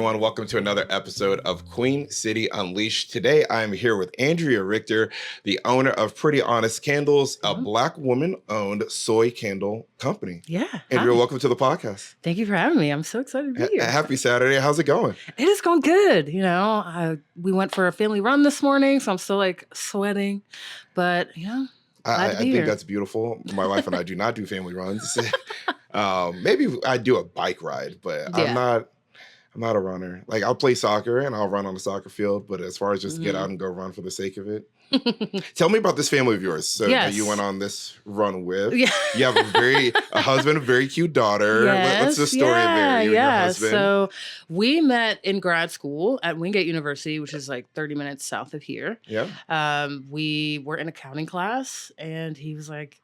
everyone. Welcome to another episode of Queen City Unleashed. Today, I'm here with Andrea Richter, the owner of Pretty Honest Candles, a Black woman-owned soy candle company. Yeah. Andrea, hi. welcome to the podcast. Thank you for having me. I'm so excited to be here. Happy Saturday. How's it going? It is going good. You know, we went for a family run this morning, so I'm still like sweating, but I think that's beautiful. My wife and I do not do family runs. Maybe I do a bike ride, but Yeah. I'm not a runner. Like, I'll play soccer and I'll run on the soccer field, but as far as just get out and go run for the sake of it. Tell me about this family of yours that you went on this run with. Yeah. You have a husband, a very cute daughter. Yes, What's the story there? You and your husband? So we met in grad school at Wingate University, which is like 30 minutes south of here. Yeah. We were in accounting class and he was like,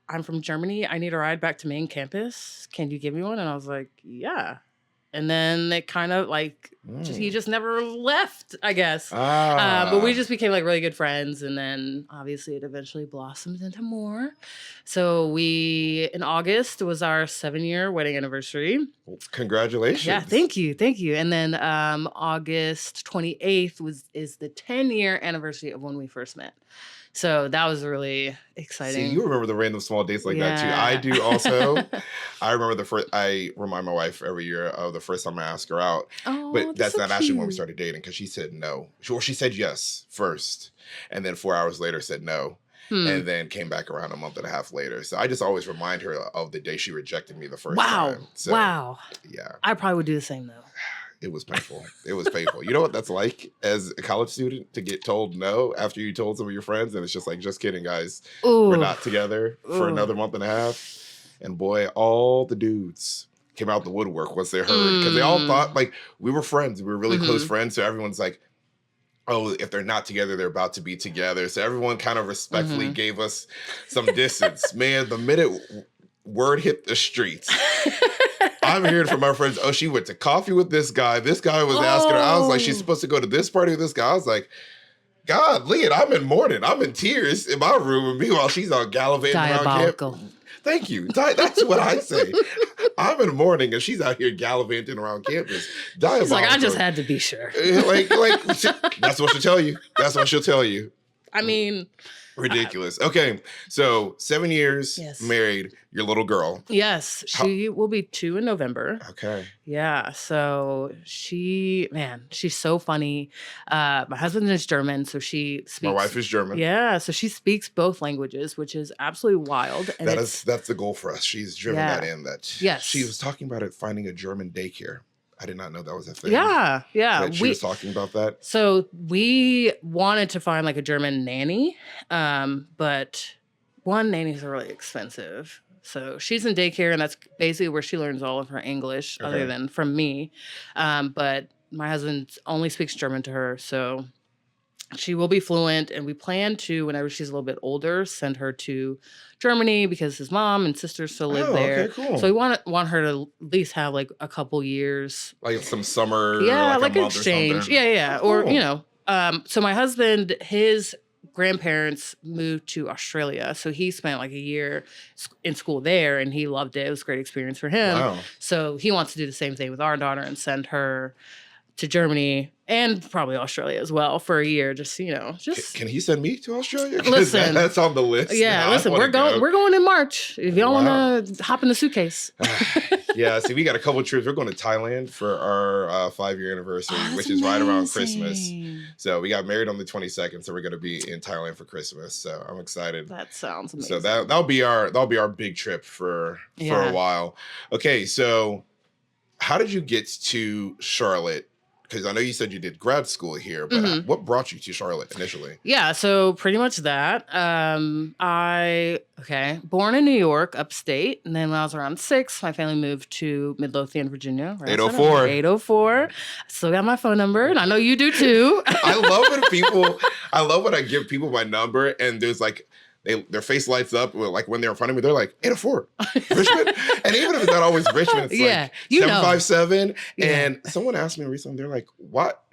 I'm from Germany. I need a ride back to main campus. Can you give me one? And I was like, yeah. And then it kind of like, he just never left, I guess. But we just became like really good friends. And then obviously it eventually blossomed into more. So in August was our 7-year wedding anniversary. Congratulations. Yeah, thank you. Thank you. And then August 28th is the 10-year anniversary of when we first met. So that was really exciting. See, you remember the random small dates like that too. I do also. I remember I remind my wife every year of the first time I asked her out. Oh, but that's so not actually when we cute. started dating because she said no. She said yes first. And then 4 hours later said no. And then came back around a month and a half later. So I just always remind her of the day she rejected me the first time. So, wow. Yeah. I probably would do the same though. It was painful. It was painful. You know what that's like as a college student to get told no after you told some of your friends, and it's just like, just kidding, guys. Ooh. We're not together for another month and a half. And boy, all the dudes came out the woodwork once they heard, because they all thought like we were friends. We were really close friends. So everyone's like, oh, if they're not together, they're about to be together. So everyone kind of respectfully gave us some distance. Man, the minute word hit the streets, I'm hearing from my friends, oh, she went to coffee with this guy. This guy was asking her. I was like, she's supposed to go to this party with this guy. I was like, God, Leah, I'm in mourning. I'm in tears in my room. And meanwhile, she's out gallivanting around campus. Thank you. That's what I say. I'm in mourning and she's out here gallivanting around campus. Diabolical. She's like, I just had to be sure. like that's what she'll tell you. That's what she'll tell you. I mean, ridiculous. Okay, so 7 years married, your little girl. Yes, she will be 2 in November. Okay. Yeah, so she's so funny. My husband is German, so she speaks. My wife is German. Yeah, so she speaks both languages, which is absolutely wild. And that's the goal for us. She's driven that in. She was talking about finding a German daycare. I did not know that was a thing. Yeah. She was talking about that. So we wanted to find like a German nanny, but nannies are really expensive. So she's in daycare, and that's basically where she learns all of her English, other than from me. But my husband only speaks German to her, so she will be fluent, and we plan to, whenever she's a little bit older, send her to Germany because his mom and sisters still live there. Okay, cool. So we want her to at least have like a couple years, like some summer, like an exchange, Oh, cool. or so my husband, his grandparents moved to Australia, so he spent like a year in school there, and he loved it. It was a great experience for him. Wow. So he wants to do the same thing with our daughter and send her to Germany and probably Australia as well for a year. Can he send me to Australia? Listen, that's on the list. Yeah, listen, we're going in March. If y'all want to hop in the suitcase. Yeah, see, we got a couple of trips. We're going to Thailand for our 5-year anniversary, which is right around Christmas. So we got married on the 22nd, so we're going to be in Thailand for Christmas. So I'm excited. That sounds amazing. So that'll be our big trip for a while. Okay, so how did you get to Charlotte? Because I know you said you did grad school here, but what brought you to Charlotte initially? Yeah, so pretty much that. Born in New York, upstate, and then when I was around 6, my family moved to Midlothian, Virginia. Right 804. 804. Still got my phone number, and I know you do too. I love when I give people my number, and there's like, their face lights up like when they're in front of me. They're like 804 Richmond, and even if it's not always Richmond, it's like 757. And someone asked me recently, they're like, "What?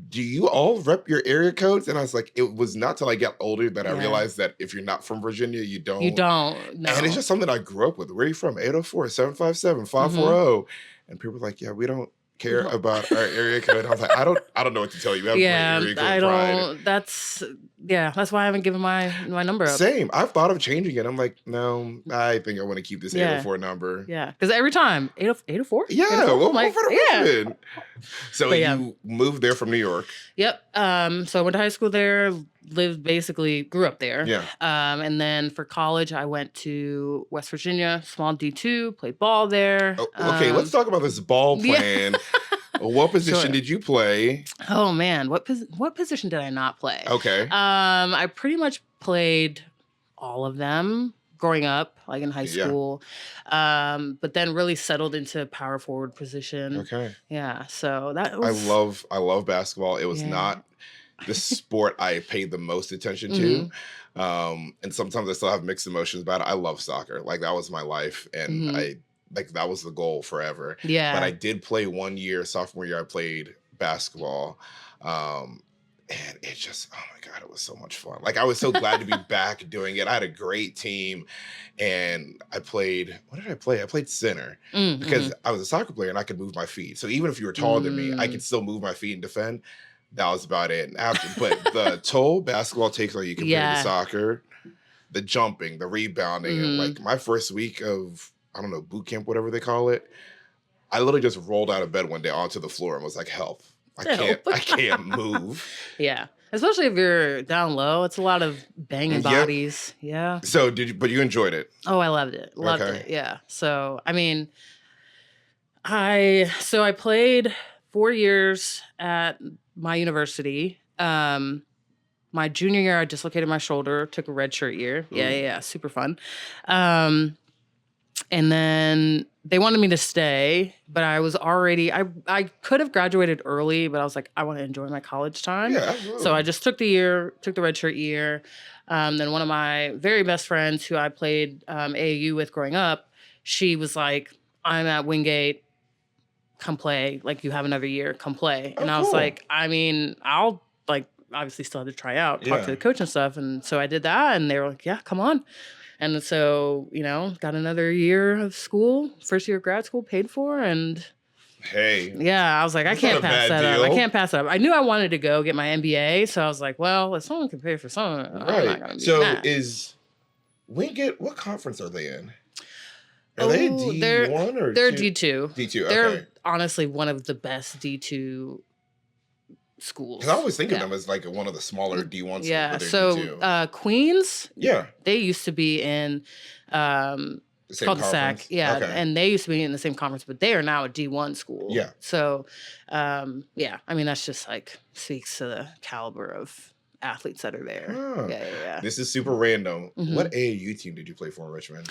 Do you all rep your area codes?" And I was like, "It was not till I got older that I realized that if you're not from Virginia, you don't. You don't. No. And it's just something I grew up with. Where are you from? 804, 757, 540. And people were like, "Yeah, we don't care about our area code? I was like, I don't know what to tell you. I have Yeah, my area code I pride. don't. That's why I haven't given my number up. Same. I've thought of changing it. I'm like, no, I think I want to keep this Yeah. 804 number. Yeah, because every time 804. Yeah, 804? well, Like, for the yeah. reason. So But yeah. you moved there from New York. Yep. So I went to high school there, grew up there. Yeah. And then for college, I went to West Virginia, small D2, played ball there. Oh, okay, let's talk about this ball plan. Yeah. What position Sure. did you play? Oh man, what position did I not play? Okay. I pretty much played all of them growing up, like in high school. But then really settled into power forward position. Okay. Yeah. So that was I love basketball. It was not the sport I paid the most attention to. And sometimes I still have mixed emotions about it. I love soccer. Like that was my life. And that was the goal forever. Yeah. But I did play 1 year, sophomore year, I played basketball. And it just, oh my God, it was so much fun. Like I was so glad to be back doing it. I had a great team and I played, what did I play? I played center because I was a soccer player and I could move my feet. So even if you were taller than me, I could still move my feet and defend. That was about it. But the toll basketball takes on you compared to soccer, the jumping, the rebounding, and like my first week of, I don't know, boot camp, whatever they call it, I literally just rolled out of bed one day onto the floor and was like, help. I can't move. Yeah. Especially if you're down low. It's a lot of banging bodies. Yeah. So but you enjoyed it? Oh, I loved it. Loved it. Yeah. So, I mean, I played 4 years at my university. My junior year, I dislocated my shoulder, took a red shirt year. Yeah. Super fun. And then they wanted me to stay, but I was already, I could have graduated early, but I was like, I want to enjoy my college time. Yeah, absolutely. So I just took the red shirt year. Then one of my very best friends who I played AAU with growing up, she was like, I'm at Wingate, come play. Like, you have another year, come play. And I was like, I mean, I'll like, obviously still had to try out, talk to the coach and stuff. And so I did that and they were like, yeah, come on. And so, got another year of school, first year of grad school paid for. And hey, yeah, I was like, I can't pass that up. I can't pass that up. I knew I wanted to go get my MBA. So I was like, well, if someone can pay for something, I'm not going to be that. Is Wingate, what conference are they in? Are they D1 or they're D2. D2, okay. They're honestly one of the best D2 schools. Because I always think of them as like one of the smaller D1 schools. Yeah, so Queens, they used to be in it's called the SAC. Yeah, and they used to be in the same conference, but they are now a D1 school. Yeah. So, I mean, that's just like speaks to the caliber of athletes that are there. Huh. Yeah. This is super random. What AAU team did you play for in Richmond?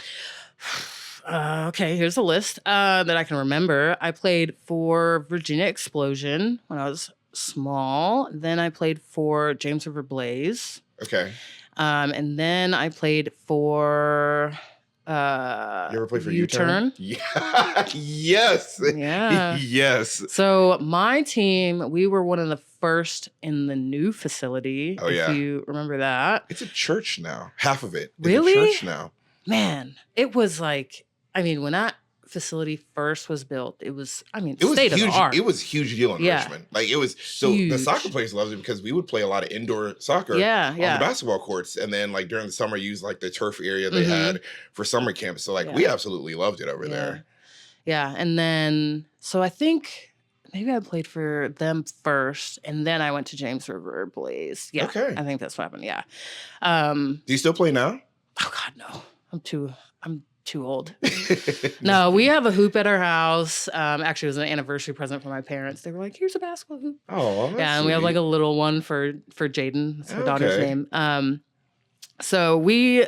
Okay, here's a list that I can remember. I played for Virginia Explosion when I was small. Then I played for James River Blaze. Okay. And then I played for you ever played for U-Turn? Yeah. Yes. Yeah. Yes. So my team, we were one of the first in the new facility. Oh, yeah. If you remember that. It's a church now. Half of it. Really? It's a church now. Man, it was like, I mean, when that facility first was built, it was huge. state of the art. It was a huge deal in Richmond. Like it was huge. The soccer players loved it because we would play a lot of indoor soccer on the basketball courts, and then like during the summer use like the turf area they had for summer camps. So like we absolutely loved it over there. Yeah, and then so I think maybe I played for them first, and then I went to James River Blaze. Yeah, okay. I think that's what happened. Yeah. Do you still play now? Oh God, no. I'm too old. No, we have a hoop at our house. Actually, it was an anniversary present from my parents. They were like, "Here's a basketball hoop." Oh, yeah, and we have like a little one for Jaden. That's my daughter's name. So we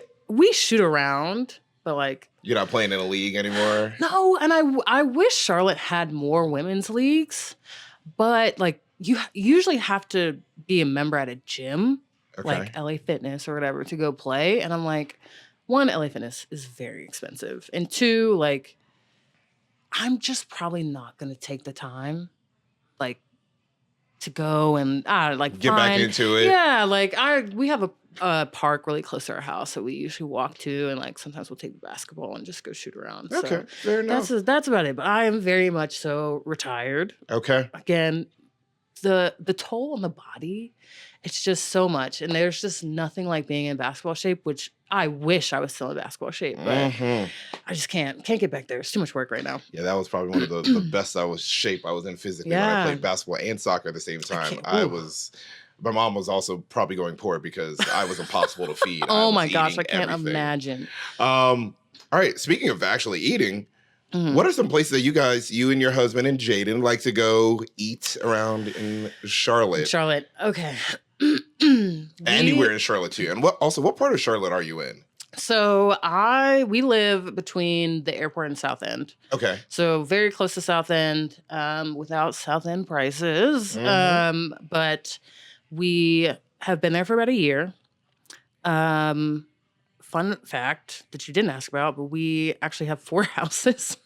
shoot around, but like you're not playing in a league anymore. No, and I wish Charlotte had more women's leagues, but like you usually have to be a member at a gym, like LA Fitness or whatever, to go play, and I'm like. One, LA Fitness is very expensive. And two, like, I'm just probably not going to take the time, like, to go and, like, get back into it. Yeah, like, we have a a park really close to our house that we usually walk to, and like sometimes we'll take the basketball and just go shoot around. Okay, So fair enough. that's about it. But I am very much so retired. Okay. Again, the toll on the body, it's just so much, and there's just nothing like being in basketball shape, which I wish I was still in basketball shape, but I just can't get back there. It's too much work right now. Yeah, that was probably one of the best shape I was in physically when I played basketball and soccer at the same time. My mom was also probably going poor because I was impossible to feed. Oh my gosh, I can't imagine. All right, speaking of actually eating, what are some places that you and your husband and Jaden like to go eat around in Charlotte? Okay. Anywhere in Charlotte too. And what part of Charlotte are you in? So we live between the airport and South End. Okay. So very close to South End, without South End prices. But we have been there for about a year. Fun fact that you didn't ask about, but we actually have 4 houses.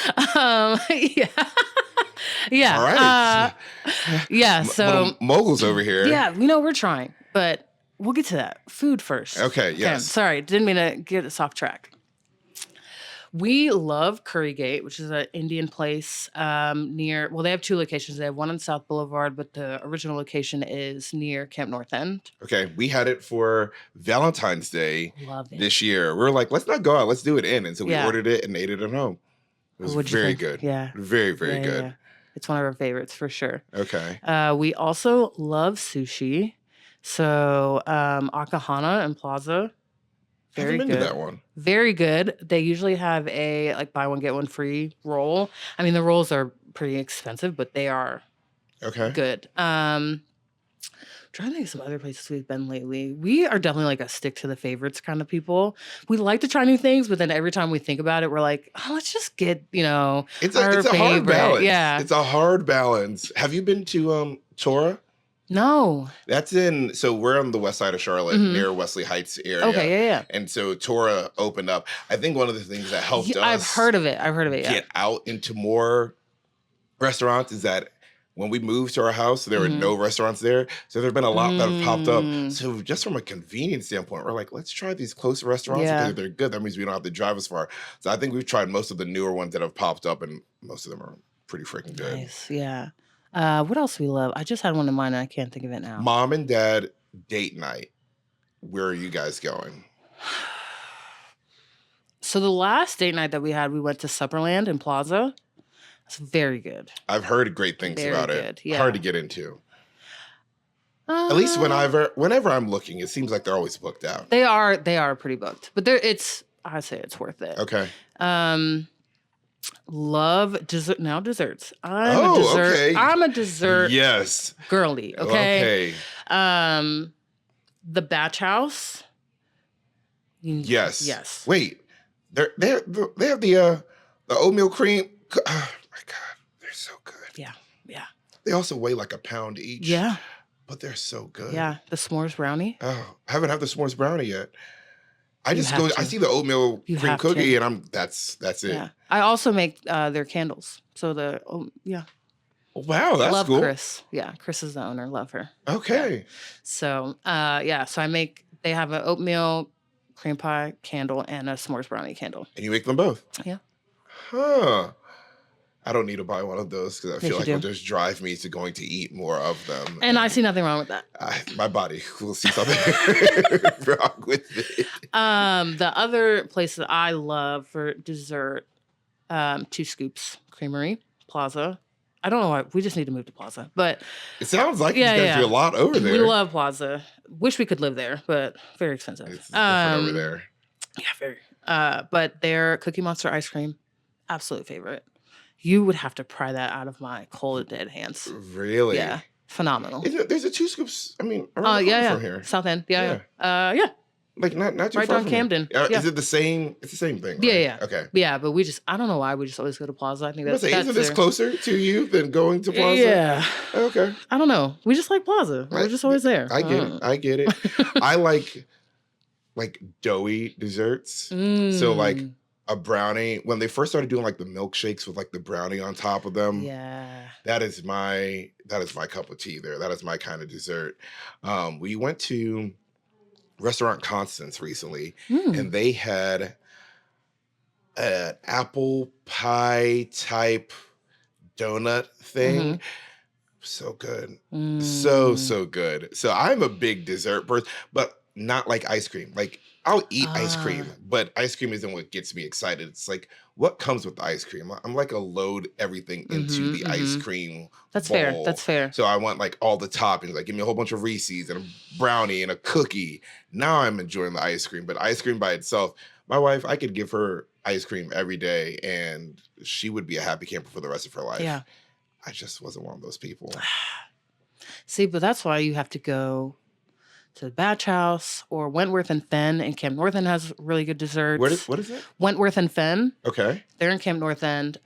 Yeah. Yeah. All right. Yeah. So moguls over here. Yeah, we're trying, but we'll get to that. Food first. Okay. Yes. Sorry, didn't mean to get us off track. We love Curry Gate, which is an Indian place they have 2 locations. They have one on South Boulevard, but the original location is near Camp North End. Okay, we had it for Valentine's Day this year. We were like, let's not go out, let's do it in. And so we ordered it and ate it at home. It was very good. Yeah. Very, very good. Yeah. It's one of our favorites for sure. Okay. We also love sushi. So Akahana and Plaza. Very good. Been to that one. Very good. They usually have a like buy one get one free roll. I mean, the rolls are pretty expensive, but they are good. Trying to think of some other places we've been lately. We are definitely like a stick to the favorites kind of people. We like to try new things, but then every time we think about it, we're like, oh, let's just get it's a hard balance. Yeah, it's a hard balance. Have you been to Tora? No. So we're on the west side of Charlotte, near Wesley Heights area. Okay, yeah. And so Tora opened up. I think one of the things that helped us I've heard of it, get out into more restaurants is that when we moved to our house, there were no restaurants there. So there have been a lot that have popped up. So just from a convenience standpoint, we're like, let's try these close restaurants. Because if they're good, that means we don't have to drive as far. So I think we've tried most of the newer ones that have popped up, and most of them are pretty freaking good. Nice, yeah. What else we love? I just had one in mind and I can't think of it now. Mom and dad date night. Where are you guys going? So the last date night that we had, we went to Supperland in Plaza. It's very good. I've heard great things about it. Yeah. Hard to get into. At least whenever I'm looking, it seems like they're always booked out. They are pretty booked, but I say it's worth it. Okay. Love dessert. Now desserts. I'm a dessert girly. Okay. The Batch House. Yes. Wait. They have the oatmeal cream. Oh my God, they're so good. Yeah. They also weigh like a pound each. Yeah. But they're so good. Yeah. The s'mores brownie. Oh, I haven't had the s'mores brownie yet. I see the oatmeal cream cookie and that's it. Yeah. I also make their candles. So Wow, that's love cool. Chris. Yeah, Chris is the owner. Love her. Okay. Yeah. So they have an oatmeal cream pie candle and a s'mores brownie candle. And you make them both? Yeah. Huh. I don't need to buy one of those because I feel like it'll just drive me to going to eat more of them. And I see nothing wrong with that. My body will see something wrong with it. The other place that I love for dessert, 2 Scoops Creamery, Plaza. I don't know why. We just need to move to Plaza. But it sounds like you guys do a lot over there. We love Plaza. Wish we could live there, but very expensive. It's different over there. Yeah, very. But their Cookie Monster ice cream, absolute favorite. You would have to pry that out of my cold dead hands. Really? Yeah. Phenomenal. There's a 2 Scoops. I mean, around the corner from here. South End. Yeah. Yeah. Like not too right far down from Camden. Here. Is it the same? It's the same thing. Right? Yeah. Okay. Yeah, but I don't know why we just always go to Plaza. I think isn't this closer to you than going to Plaza? Yeah. Okay. I don't know. We just like Plaza. We're just always there. I get it. I like doughy desserts. So like a brownie. When they first started doing like the milkshakes with like the brownie on top of them. Yeah. That is my cup of tea there. That is my kind of dessert. We went to restaurant Constance recently, Mm. and they had an apple pie type donut thing. So good. So good. So I'm a big dessert person, but not like ice cream. Like I'll eat ice cream, but ice cream isn't what gets me excited. It's like what comes with the ice cream. I'm like a load everything into the ice cream That's fair. bowl. That's fair. So I want like all the toppings. Like give me a whole bunch of Reese's and a brownie and a cookie. Now I'm enjoying the ice cream, but ice cream by itself, my wife, I could give her ice cream every day and she would be a happy camper for the rest of her life. Yeah. I just wasn't one of those people. See, but that's why you have to go to the Batch House or Wentworth and Fenn. And Camp North End has really good desserts. What is it? Wentworth and Fenn. Okay. They're in Camp North End.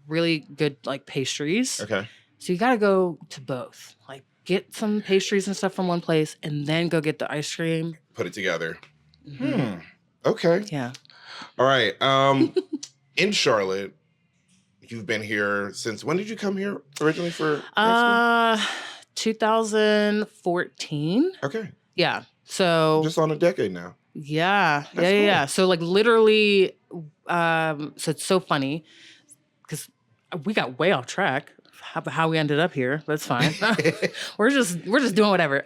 Really good like pastries. Okay. So you got to go to both. Like get some pastries and stuff from one place and then go get the ice cream. Put it together. Okay. Yeah. All right. In Charlotte, you've been here since when did you come here originally for high school? 2014. Okay. Yeah. So just on a decade now. Yeah. That's cool. Yeah. So like literally, so it's so funny because we got way off track how we ended up here. That's fine. we're just doing whatever.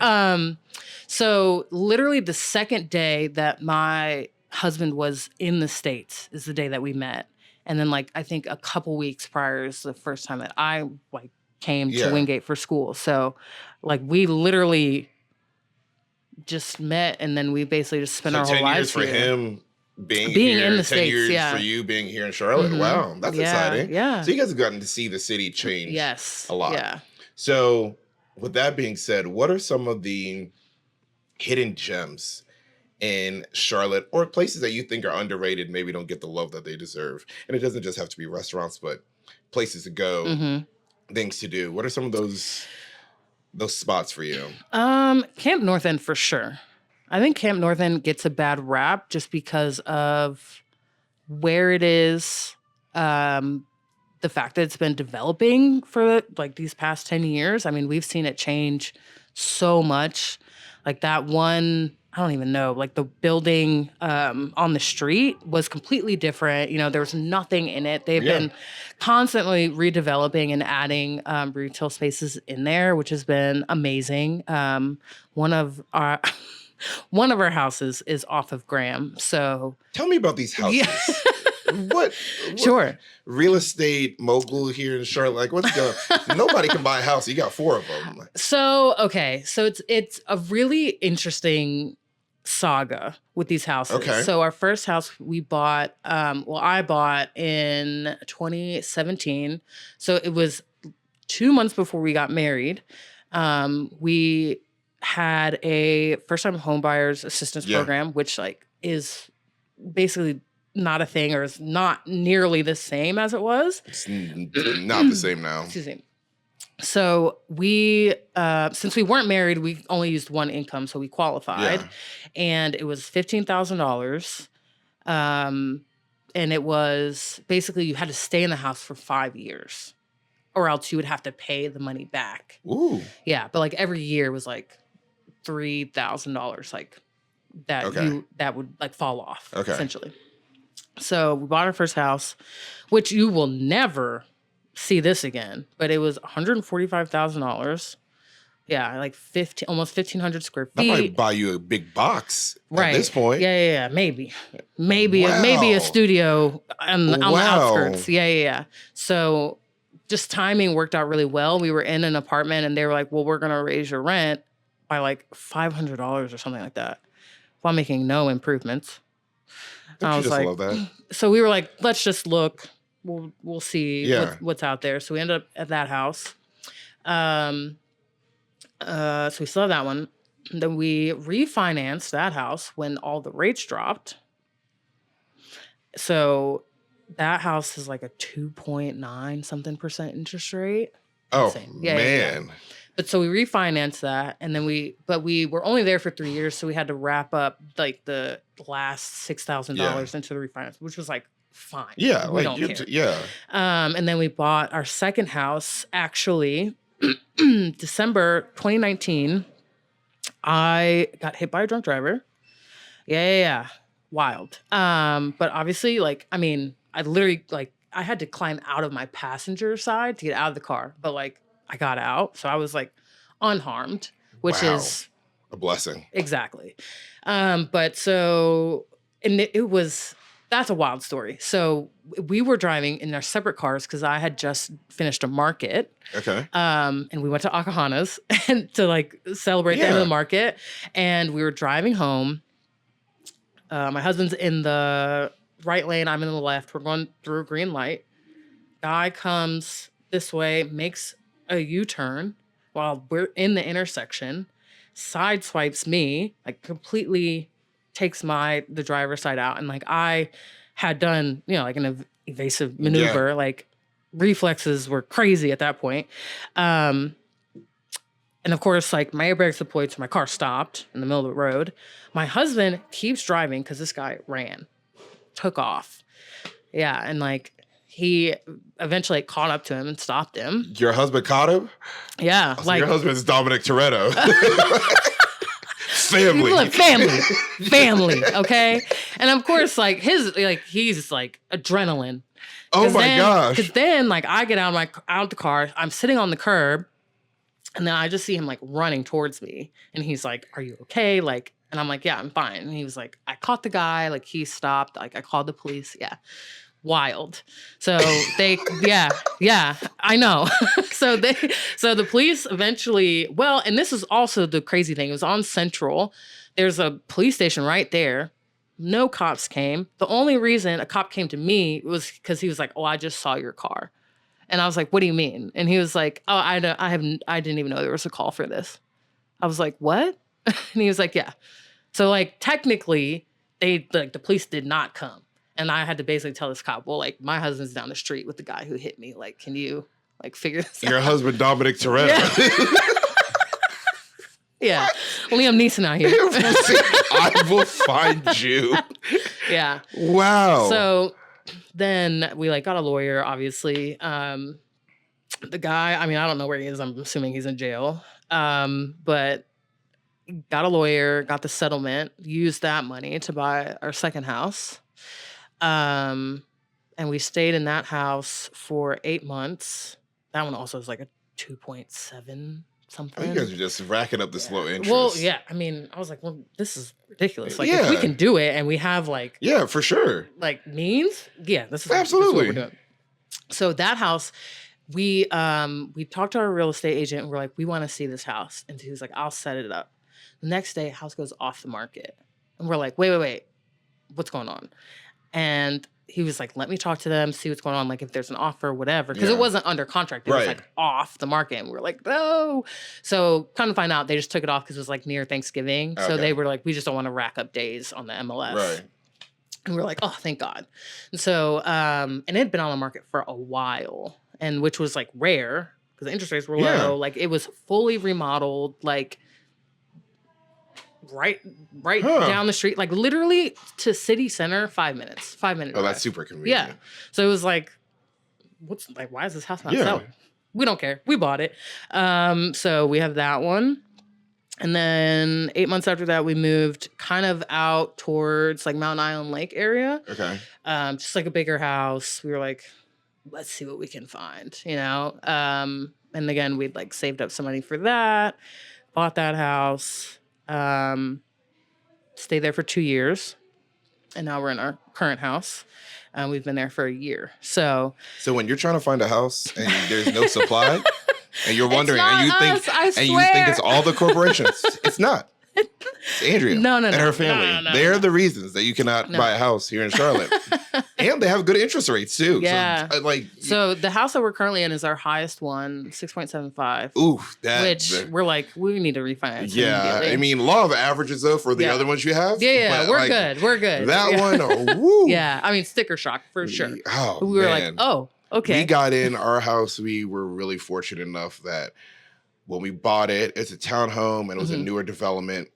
So literally the second day that my husband was in the States is the day that we met. And then like, I think a couple weeks prior is the first time that I like came to Wingate for school. So like we literally just met and then we basically just spent our whole lives for here. him being in the 10 States, years for you being here in Charlotte. Wow, that's exciting. Yeah. So you guys have gotten to see the city change a lot. Yeah. So with that being said, what are some of the hidden gems in Charlotte or places that you think are underrated, maybe don't get the love that they deserve? And it doesn't just have to be restaurants, but places to go, things to do. What are some of those spots for you? Camp North End for sure. I think Camp North End gets a bad rap just because of where it is, the fact that it's been developing for like these past 10 years. I mean, we've seen it change so much. Like that one, I don't even know, like the building on the street was completely different. You know, there was nothing in it. They've been constantly redeveloping and adding retail spaces in there, which has been amazing. One of our houses is off of Graham. So tell me about these houses. Yeah. What? Sure. Real estate mogul here in Charlotte. Like, what's going on? Nobody can buy a house. You got 4 of them. So it's a really interesting saga with these houses. Okay. So our first house we bought, I bought in 2017. So it was 2 months before we got married. We had a first-time homebuyers assistance program, which like is basically not a thing or is not nearly the same as it was. It's not the same now. Excuse me. So we, since we weren't married, we only used one income, so we qualified, and it was $15,000. And it was basically you had to stay in the house for 5 years, or else you would have to pay the money back. Ooh. Yeah, but like every year was like $3,000, like that would like fall off essentially. So we bought our first house, which you will never see this again, but it was $145,000. Yeah, like almost 1,500 square feet. That might buy you a big box at this point. Yeah. Maybe a studio on the outskirts. Yeah. So just timing worked out really well. We were in an apartment and they were like, well, we're going to raise your rent by like $500 or something like that while making no improvements. I was like, love that. So we were like, let's just look. We'll see what's out there. So we ended up at that house. So we still have that one. And then we refinanced that house when all the rates dropped. So that house is like a 2.9 something % interest rate. Oh, man. But so we refinanced that, and then we were only there for 3 years, so we had to wrap up like the last $6,000 into the refinance, which was like fine. Yeah, we don't care. And then we bought our second house actually December 2019. I got hit by a drunk driver. Yeah. Wild. But obviously, like, I mean, I literally, like, I had to climb out of my passenger side to get out of the car, but like, I got out. So I was like unharmed, which Wow. is A blessing. exactly. But so, and it was, that's a wild story. So we were driving in our separate cars because I had just finished a market. Okay. And we went to Akahanas and to like celebrate the end of the market. And we were driving home. My husband's in the right lane. I'm in the left. We're going through a green light. Guy comes this way, makes a U-turn while we're in the intersection, sideswipes me, like completely takes the driver's side out. And like I had done, you know, like an evasive maneuver, like reflexes were crazy at that point. And of course, like my air brakes deployed, so my car stopped in the middle of the road. My husband keeps driving because this guy took off. Yeah, and like he eventually caught up to him and stopped him. Your husband caught him? Yeah, like your husband's Dominic Toretto. family. Okay, and of course, like he's like adrenaline. Oh my gosh! Because then, like, I get out of the car, I'm sitting on the curb. And then I just see him like running towards me. And he's like, "Are you okay?" Like, and I'm like, "Yeah, I'm fine." And he was like, "I caught the guy." Like, he stopped. Like, I called the police. Yeah. Wild. So they, yeah, I know. So the police eventually, well, and this is also the crazy thing. It was on Central. There's a police station right there. No cops came. The only reason a cop came to me was because he was like, "Oh, I just saw your car." And I was like, "What do you mean?" And he was like, "Oh, I didn't even know there was a call for this." I was like, "What?" And he was like, "Yeah." So like technically, the police did not come, and I had to basically tell this cop, "Well, like my husband's down the street with the guy who hit me. Like, can you like figure this out?" Your husband Dominic Toretto. Yeah, Liam Neeson out here. I will find you. Yeah. Wow. So then we like got a lawyer, obviously. The guy, I mean, I don't know where he is. I'm assuming he's in jail. But got a lawyer, got the settlement, used that money to buy our second house. And we stayed in that house for 8 months. That one also was like a 2.7 something. You guys are just racking up this low interest. Well, yeah. I mean, I was like, well, this is ridiculous. Like, if we can do it and we have like... Yeah, for sure. Like, means? Yeah, this is absolutely what we're doing. So that house, we talked to our real estate agent and we're like, "We want to see this house." And he was like, "I'll set it up." The next day, house goes off the market. And we're like, wait. What's going on? And he was like, "Let me talk to them, see what's going on, like if there's an offer, whatever." Because it wasn't under contract. It was like off the market. And we were like, "No." So come to find out, they just took it off because it was like near Thanksgiving. Okay. So they were like, "We just don't want to rack up days on the MLS." Right. And we're like, "Oh, thank God." And so, and it had been on the market for a while, and which was like rare because the interest rates were low. Like it was fully remodeled, like right down the street, like literally to city center, 5 minutes. 5 minutes. Oh, that's super convenient. Yeah. So it was like, why is this house not selling? We don't care. We bought it. So we have that one. And then 8 months after that, we moved kind of out towards like Mountain Island Lake area. Okay. Just like a bigger house. We were like, let's see what we can find, you know? And again, we'd like saved up some money for that, bought that house, stayed there for 2 years. And now we're in our current house. We've been there for a year. So when you're trying to find a house and there's no supply, and you're wondering, and you think it's all the corporations, it's not. It's Andrea and her family. They're the reasons that you cannot buy a house here in Charlotte. And they have good interest rates too. Yeah. So the house that we're currently in is our highest one, 6.75. Ooh, we're like, we need to refinance. Yeah. I mean, law of averages though for the other ones you have. Yeah. We're good. We're good. That one, woo. Yeah. I mean, sticker shock for sure. Oh, we were like, oh, okay. We got in our house. We were really fortunate enough that when we bought it, it's a townhome and it was a newer development.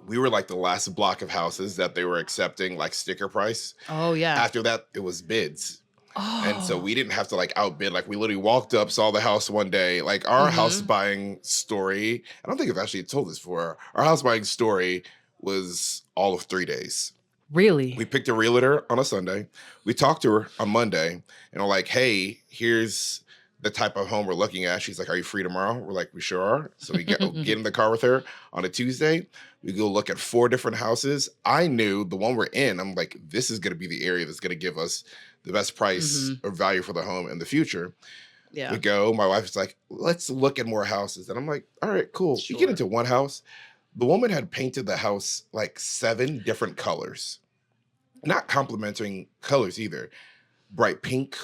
We were like the last block of houses that they were accepting like sticker price. Oh, yeah. After that, it was bids. Oh. And so we didn't have to like outbid. Like we literally walked up, saw the house one day. Like our house buying story, I don't think I've actually told this before. Our house buying story was all of 3 days. Really? We picked a realtor on a Sunday. We talked to her on Monday, and we're like, hey, here's the type of home we're looking at. She's like, are you free tomorrow? We're like, we sure are. So we get in the car with her on a Tuesday. We go look at 4 different houses. I knew the one we're in, I'm like, this is going to be the area that's going to give us the best price or value for the home in the future. Yeah. We go, my wife is like, let's look at more houses. And I'm like, all right, cool. Sure. We get into one house. The woman had painted the house like 7 different colors. Not complimenting colors either. Bright pink,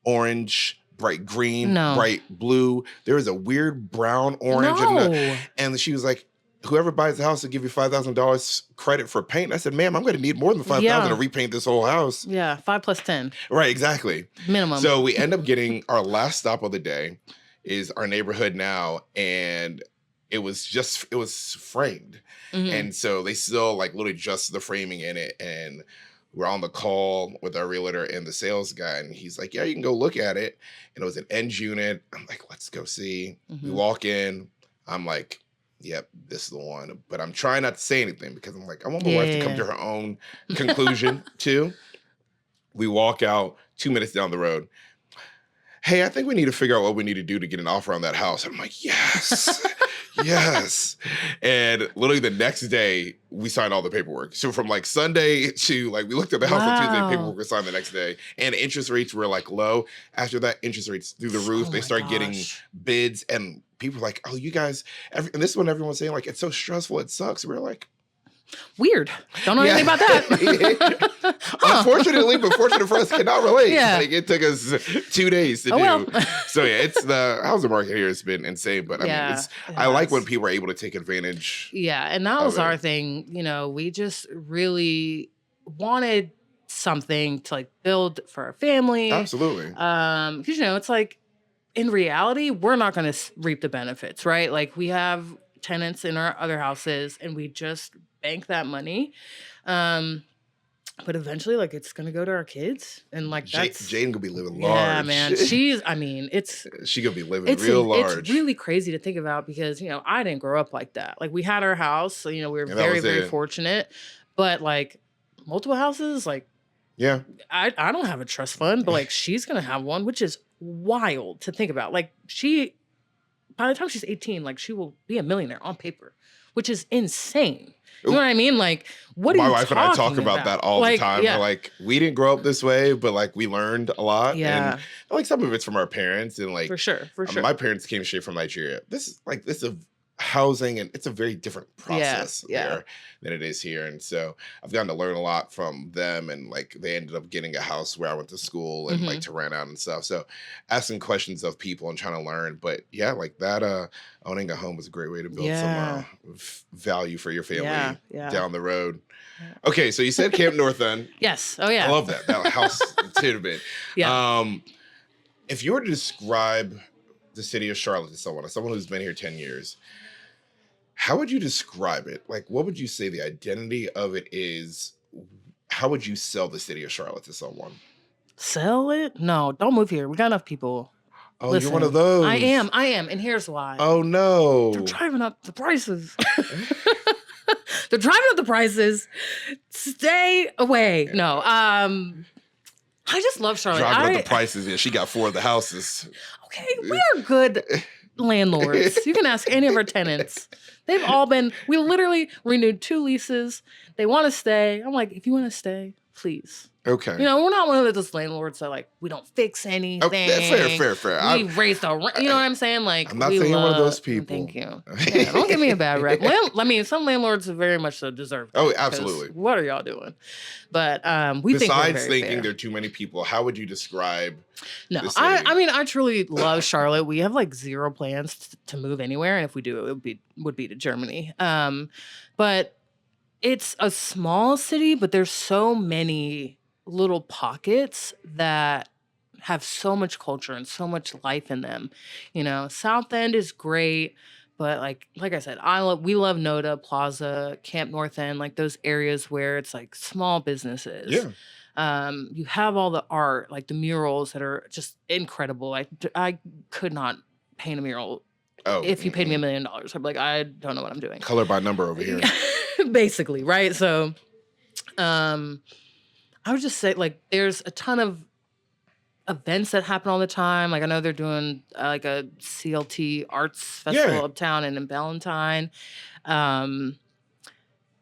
orange, bright green, bright blue. There was a weird brown orange. And she was like, whoever buys the house will give you $5,000 credit for paint. I said, ma'am, I'm going to need more than $5,000 to repaint this whole house. Yeah, 5 plus 10. Right, exactly. Minimum. So we end up getting our last stop of the day is our neighborhood now. And it was framed. And so they still like literally just the framing in it. And we're on the call with our realtor and the sales guy. And he's like, yeah, you can go look at it. And it was an end unit. I'm like, let's go see. We walk in. I'm like, yep, this is the one. But I'm trying not to say anything because I'm like, I want my wife to come to her own conclusion too. We walk out 2 minutes down the road. Hey, I think we need to figure out what we need to do to get an offer on that house. I'm like, yes. Yes. And literally the next day, we signed all the paperwork. So from like Sunday to like, we looked at the house on Tuesday, paperwork was signed the next day. And interest rates were like low. After that, interest rates through the roof. They started getting bids and people were like, oh, you guys, and this is when everyone's saying like, it's so stressful, it sucks. We were like, weird. Don't know anything about that. Unfortunately, but fortunate for us, cannot relate. Yeah. Like, it took us 2 days to do. Well. So yeah, it's the housing market here has been insane. But I mean, I like when people are able to take advantage. Yeah, and that was our thing. You know, we just really wanted something to like build for our family. Absolutely. Because you know, it's like in reality, we're not going to reap the benefits, right? Like we have tenants in our other houses, and we just bank that money. But eventually, like, it's gonna go to our kids, and like that's Jane gonna be living large. Yeah, man. She gonna be living real large. It's really crazy to think about because you know I didn't grow up like that. Like we had our house, so you know we were very fortunate. But like multiple houses, like I don't have a trust fund, but like she's gonna have one, which is wild to think about. Like by the time she's 18, like she will be a millionaire on paper, which is insane. You know what I mean? Like, what are you talking about? My wife and I talk about that all the time. We're like, we didn't grow up this way, but like we learned a lot. Yeah. And like some of it's from our parents and like for sure. My parents came straight from Nigeria. This is a housing and it's a very different process there than it is here. And so I've gotten to learn a lot from them, and like they ended up getting a house where I went to school and like to rent out and stuff. So asking questions of people and trying to learn. But yeah, like that owning a home was a great way to build some value for your family down the road. Okay, so you said Camp North End. Yes. Oh yeah. I love that house tidbit. Yeah. If you were to describe the city of Charlotte to someone who's been here 10 years, how would you describe it? Like, what would you say the identity of it is? How would you sell the city of Charlotte to someone? Sell it? No, don't move here. We got enough people. Oh, listen, you're one of those. I am. And here's why. Oh, no. They're driving up the prices. They're driving up the prices. Stay away. No. I just love Charlotte. Driving up the prices. Yeah, she got 4 of the houses. Okay, we are good landlords. You can ask any of our tenants. They've all we literally renewed 2 leases. They want to stay. I'm like, if you want to stay, please. Okay. You know, we're not one of those landlords that like, we don't fix anything. Fair. We raised our rent. You know what I'm saying? Like, I'm not saying you're one of those people. Thank you. Yeah, don't give me a bad rep. I mean, some landlords very much so deserve that. Oh, absolutely. What are y'all doing? But we Besides think there are too many people, how would you describe No, I mean, I truly love Charlotte. We have like 0 plans to move anywhere. And if we do, it would be to Germany. But it's a small city, but there's so many little pockets that have so much culture and so much life in them. You know, South End is great, but like I said, we love Noda, Plaza, Camp North End, like those areas where it's like small businesses. Yeah. You have all the art, like the murals that are just incredible. I could not paint a mural if you paid me $1 million. I'd be like, I don't know what I'm doing. Color by number over here. basically, right? So, I would just say, like, there's a ton of events that happen all the time. Like, I know they're doing like a CLT Arts Festival Yeah. uptown and in Ballantyne. Um,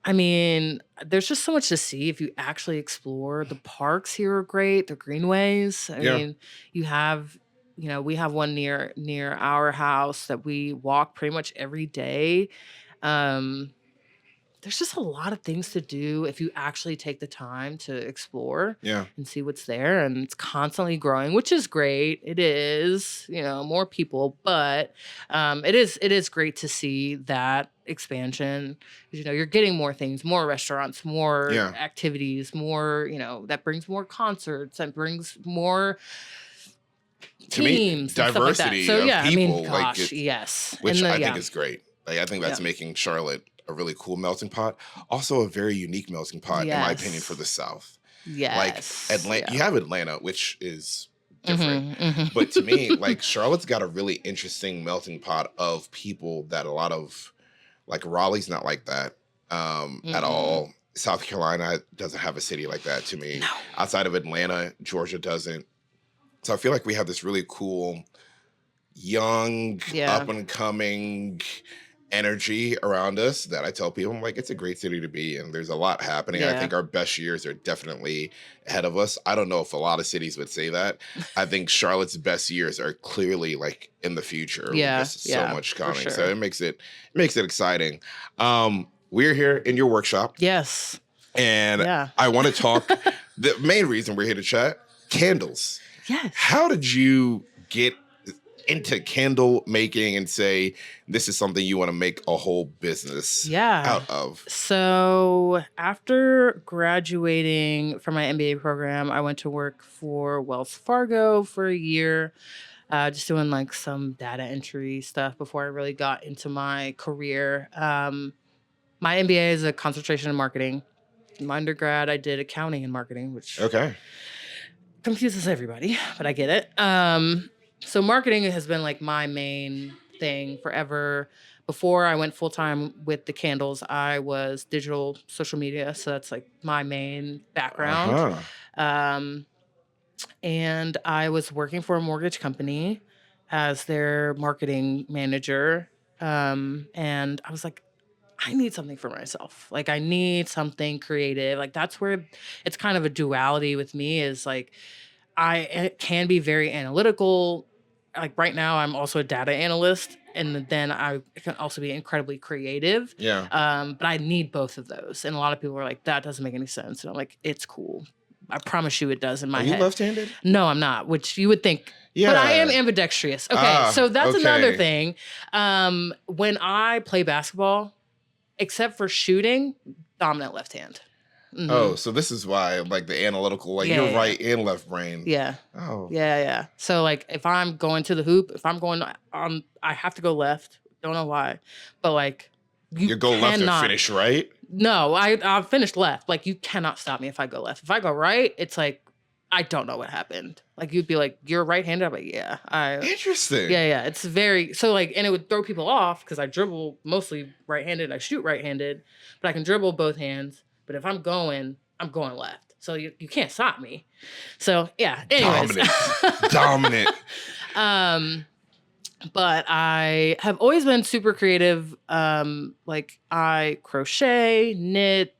I mean, there's just so much to see if you actually explore. The parks here are great. The greenways. I Yeah. mean, you have, we have one near our house that we walk pretty much every day. Um, there's just a lot of things to do if you actually take the time to explore Yeah. and see what's there. And it's constantly growing, which is great. It is, more people, but it is great to see that expansion. You're getting more things, more restaurants, more Yeah. activities, more, that brings more concerts, that brings more To me, teams and stuff like that. diversity So of yeah, I mean, people, like gosh, yes. which And I think yeah, is great. Like, I think yeah. that's making Charlotte a really cool melting pot. Also, a very unique melting pot, in my opinion, for Yes. the South. Like Yes. Atlanta, you Yeah. have Atlanta, which is different. Mm-hmm, But to me, mm-hmm. like, Charlotte's got a really interesting melting pot of people that a lot of, like, Raleigh's not like that at Mm-mm. all. South Carolina doesn't have a city like that to me. No. Outside of Atlanta, Georgia doesn't. So I feel like we have this really cool, young, Yeah. up and coming energy around us that I tell people, I'm like, it's a great city to be in. There's a lot happening. I Yeah. think our best years are definitely ahead of us. I don't know if a lot of cities would say that. I think Charlotte's best years are clearly like in the future. Yeah. Just so Yeah. much For coming. So sure. it makes it exciting. We're here in your workshop. Yes. And Yeah. I want to talk. The main reason we're here to chat, candles. Yes. How did you get into candle making and say this is something you want to make a whole business out of? So after graduating from my MBA program, I went to work for Wells Fargo for a year, just doing like some data entry stuff before I really got into my career. My MBA is a concentration in marketing. In my undergrad, I did accounting and marketing, which Okay. confuses everybody, but I get it. So marketing has been like my main thing forever. Before I went full time with the candles, I was digital social media. So that's like my main background. Uh-huh. And I was working for a mortgage company as their marketing manager. And I was like, I need something for myself. Like, I need something creative. Like, that's where it's kind of a duality with me is like, it can be very analytical. Like right now, I'm also a data analyst, and then I can also be incredibly creative. Yeah. But I need both of those. And a lot of people are like, that doesn't make any sense. And I'm like, it's cool. I promise you it does in my Are head. you left-handed? No, I'm not, which you would think. Yeah. But I am ambidextrous. Okay, so that's another okay. thing. When I play basketball, except for shooting, dominant left hand. Mm-hmm. Oh, so this is why, like, the analytical, like, Yeah, you're yeah. right and left brain. Yeah. Oh. Yeah. So like if I'm going to the hoop, if I'm going on, I have to go left. Don't know why, but like You go left and finish right? No, I finished left. Like you cannot stop me if I go left. If I go right, it's like I don't know what happened. Like you'd be like, you're right-handed. I'm like, yeah. Interesting. Yeah. It's very so like, and it would throw people off because I dribble mostly right-handed. I shoot right-handed, but I can dribble both hands. But if I'm going left. So you can't stop me. So yeah. Anyways. Dominant. But I have always been super creative. Like I crochet, knit,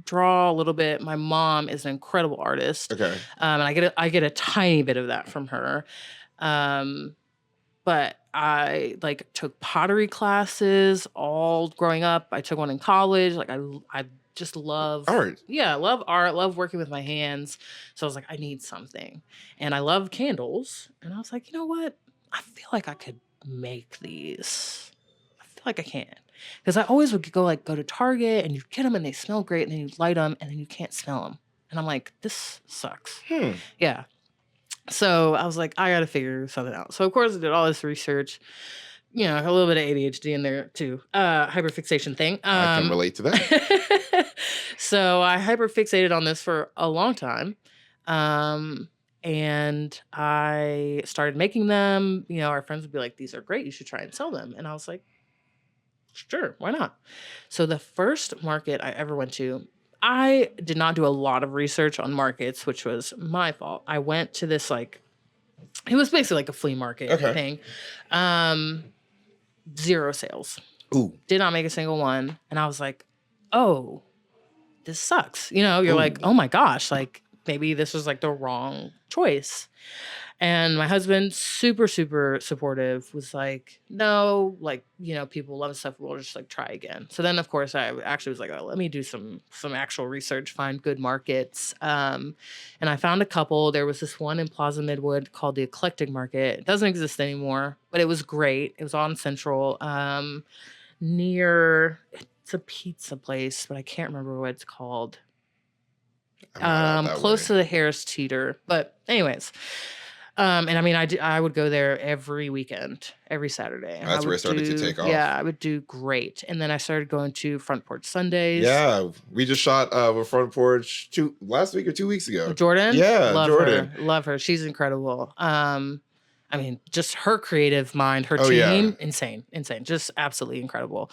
draw a little bit. My mom is an incredible artist. Okay. And I get a tiny bit of that from her. But I like took pottery classes all growing up. I took one in college. Like I just love art. Yeah, I love art, love working with my hands. So I was like, I need something. And I love candles. And I was like, you know what? I feel like I could make these. I feel like I can. Because I always would go to Target and you get them and they smell great and then you light them and then you can't smell them. And I'm like, this sucks. Yeah. So I was like, I got to figure something out. So of course I did all this research. You know, a little bit of ADHD in there too. Hyperfixation thing. I can relate to that. So I hyperfixated on this for a long time. And I started making them. You know, our friends would be like, these are great. You should try and sell them. And I was like, Sure, why not? So the first market I ever went to, I did not do a lot of research on markets, which was my fault. I went to this like it was basically like a flea market Okay. thing. Um, zero sales. Ooh. Did not make a single one. And I was like, oh, this sucks. You know, you're like, Ooh. oh my gosh, like maybe this was like the wrong choice. And my husband, super, super supportive, was like, no, like, you know, people love stuff. We'll just like try again. So then, of course, I actually was like, oh, let me do some actual research, find good markets. And I found a couple. There was this one in Plaza Midwood called the Eclectic Market. It doesn't exist anymore, but it was great. It was on Central, near, it's a pizza place, but I can't remember what it's called. I'm not out that Close way. to the Harris Teeter. But anyways, and I mean, I would go there every weekend, every Saturday. And That's I where it would started to take yeah, off. I would do great. And then I started going to Front Porch Sundays. Yeah, we just shot with Front Porch last week or 2 weeks ago. Jordan, Yeah, love Jordan. her, love her. She's incredible. I mean, just her creative mind, her Oh, yeah. team, insane, just absolutely incredible.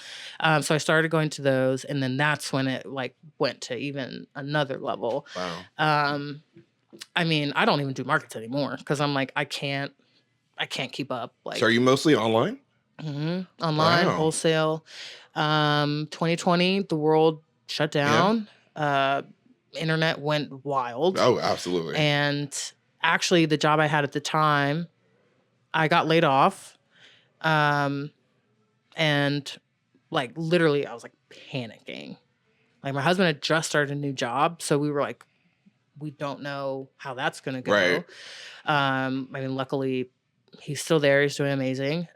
So I started going to those, and then that's when it like went to even another level. Wow. I mean, I don't even do markets anymore because I'm like, I can't keep up. Like, So are you mostly online? Online, Wow. wholesale. 2020, the world shut down. Internet went wild. Oh, absolutely. And actually, the job I had at the time, I got laid off. And like literally, I was like panicking. Like my husband had just started a new job, so we were like, we don't know how that's gonna go. Right. I mean, luckily, he's still there. He's doing amazing.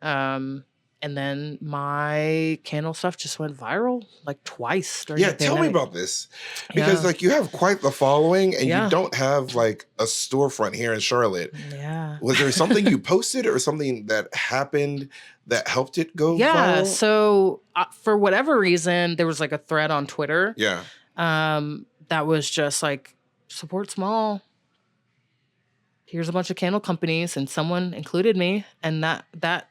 And then my candle stuff just went viral like twice during the Tell me pandemic. about this. Because like you have quite the following and Yeah. you don't have like a storefront here in Charlotte. Yeah. Was there something you posted or something that happened that helped it go Yeah. viral? So for whatever reason, there was like a thread on Twitter. Yeah. That was just like support small. Here's a bunch of candle companies, and someone included me, and that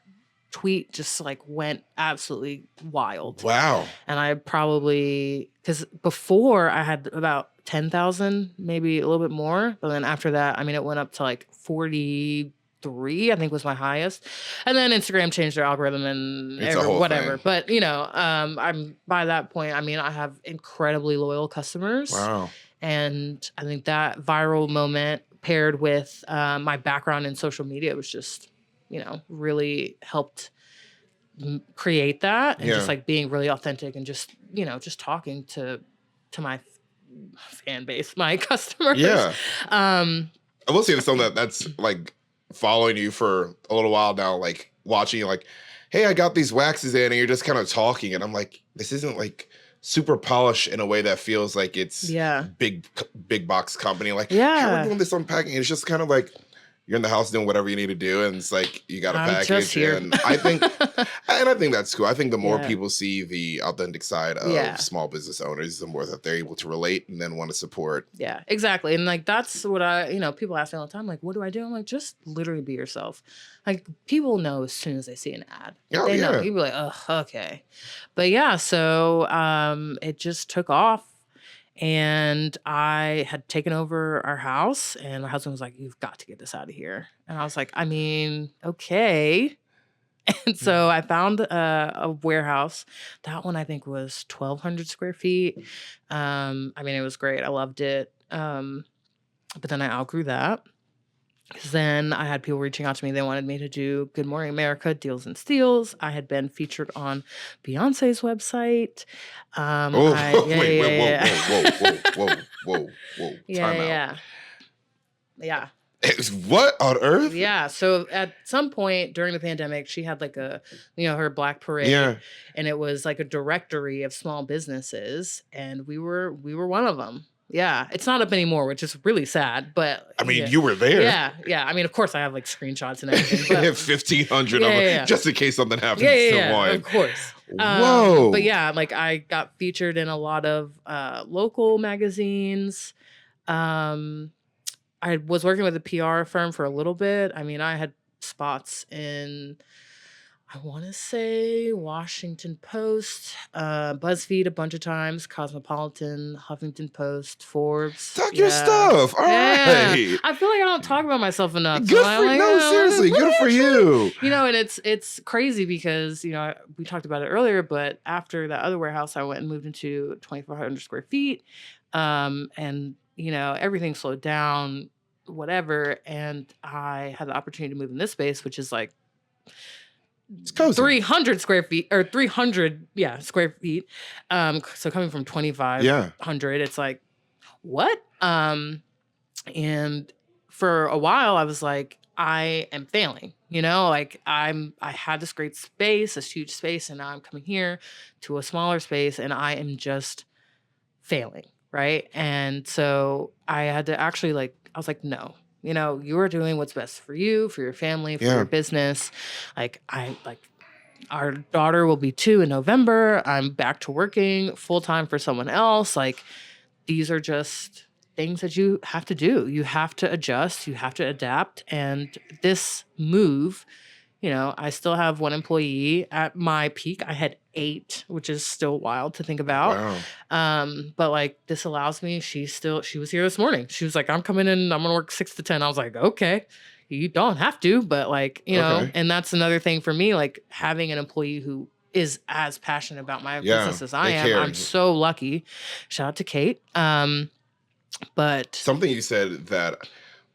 tweet just like went absolutely wild. Wow. And I probably, because before I had about 10,000, maybe a little bit more, but then after that, I mean, it went up to like 43, I think was my highest. And then Instagram changed their algorithm and It's a whole whatever. thing. But you know, I'm by that point, I mean, I have incredibly loyal customers. Wow. And I think that viral moment paired with my background in social media was just, you know, really helped create that, and just like being really authentic and just, you know, just talking to my fan base, my customers. Yeah. I will say something that's like following you for a little while now, like watching you, like, hey, I got these waxes in, and you're just kind of talking, and I'm like, this isn't like super polished in a way that feels like it's big box company. Like, how are we doing this unpacking? It's just kind of like you're in the house doing whatever you need to do, and it's like you got a package. Just here. And I think that's cool. I think the more people see the authentic side of small business owners, the more that they're able to relate and then want to support. Yeah, exactly. And like that's what I, you know, people ask me all the time, like, what do I do? I'm like, just literally be yourself. Like people know as soon as they see an ad. Oh, they know. You'd be like, oh, okay. But yeah, so it just took off. And I had taken over our house, and my husband was like, you've got to get this out of here. And I was like, I mean, okay. And so I found a warehouse. That one I think was 1,200 square feet. I mean, it was great. I loved it. But then I outgrew that. Because then I had people reaching out to me. They wanted me to do Good Morning America Deals and Steals. I had been featured on Beyonce's website. Whoa. Yeah. What on earth? Yeah. So at some point during the pandemic, she had like a, you know, her Black Parade. Yeah. And it was like a directory of small businesses. And we were one of them. Yeah, it's not up anymore, which is really sad. But I mean, you were there. Yeah. I mean, of course, I have like screenshots and everything. But 1,500 of them, just in case something happens to one. Of course. Whoa. But yeah, like I got featured in a lot of local magazines. I was working with a PR firm for a little bit. I mean, I had spots in, I want to say Washington Post, Buzzfeed a bunch of times, Cosmopolitan, Huffington Post, Forbes. Talk your Yeah. stuff. All Yeah. right. I feel like I don't talk about myself enough. So Good I'm for like, no, seriously, good for you. and it's crazy because, we talked about it earlier, but after that other warehouse, I went and moved into 2,400 square feet. And, everything slowed down, whatever. And I had the opportunity to move in this space, which is like, It's cozy. 300 square feet or 300 square feet, so coming from 2,500, it's like, what? And for a while I was like, I am failing, like I had this great space, this huge space, and now I'm coming here to a smaller space and I am just failing, right? And so I had to actually, I was like, no, you are doing what's best for you, for your family, for your business. Our daughter will be 2 in November. I'm back to working full time for someone else. Like, these are just things that you have to do. You have to adjust, you have to adapt. And this move, I still have 1 employee. At my peak, I had 8, which is still wild to think about. Wow. But this allows me, she was here this morning. She was like, I'm coming in, I'm gonna work 6 to 10. I was like, okay, you don't have to, but and that's another thing for me, like having an employee who is as passionate about my business as I am. care. I'm so lucky. Shout out to Kate. But something you said, that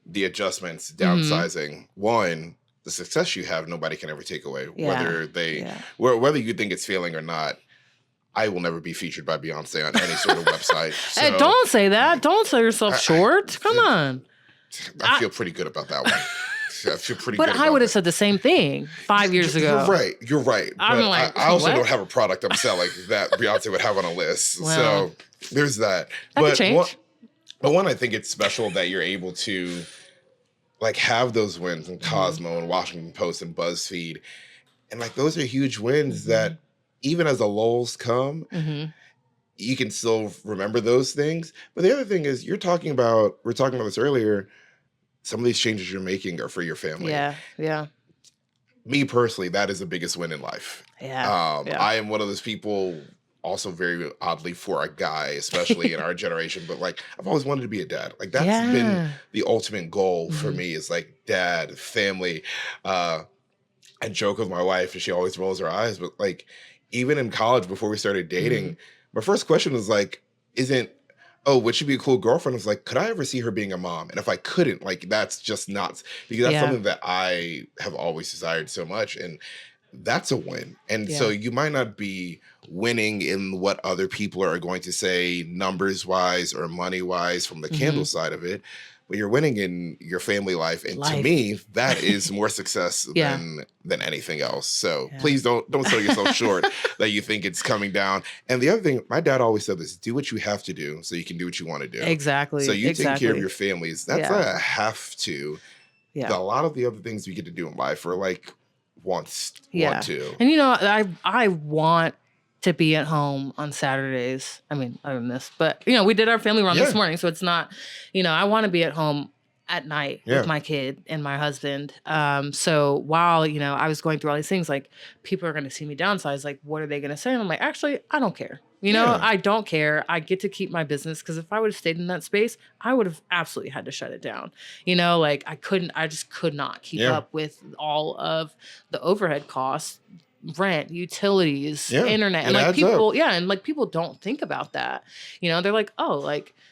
the adjustments, downsizing, one, the success you have, nobody can ever take away. Whether you think it's failing or not, I will never be featured by Beyonce on any sort of website. So, hey, don't say that. Don't sell yourself short. Come on. I feel pretty good about that one. I feel pretty good. But I would have said the same thing 5 years ago. You're right. I'm but like, I also what? don't have a product I'm selling that Beyonce would have on a list. Well, so there's that. That could change. But one, I think it's special that you're able to have those wins in Cosmo and Washington Post and BuzzFeed. And those are huge wins that even as the lulls come, you can still remember those things. But the other thing is, we were talking about this earlier, some of these changes you're making are for your family. Yeah. Me personally, that is the biggest win in life. Yeah. I am one of those people, also very oddly for a guy, especially in our generation, but I've always wanted to be a dad. That's been the ultimate goal for me, is dad, family. I joke with my wife and she always rolls her eyes, but even in college before we started dating, my first question was would she be a cool girlfriend? I was like, could I ever see her being a mom? And if I couldn't, that's just nuts, because that's something that I have always desired so much. And that's a win. And so you might not be winning in what other people are going to say numbers wise or money wise from the candle side of it, but you're winning in your family life. And to me, that is more success than anything else. So please don't sell yourself short that you think it's coming down. And the other thing, my dad always said this: do what you have to do so you can do what you want to do. Exactly. So you take care of your families. That's a have to. Yeah. A lot of the other things we get to do in life are want to. And I want to be at home on Saturdays. I mean, other than this, but we did our family run this morning, so it's not, I want to be at home at night with my kid and my husband. So while, I was going through all these things, people are going to see me downsize, what are they going to say? And I'm like, actually, I don't care. I don't care. I get to keep my business, because if I would have stayed in that space, I would have absolutely had to shut it down. I just could not keep up with all of the overhead costs, rent, utilities, internet, and people, and people don't think about that. They're like, oh,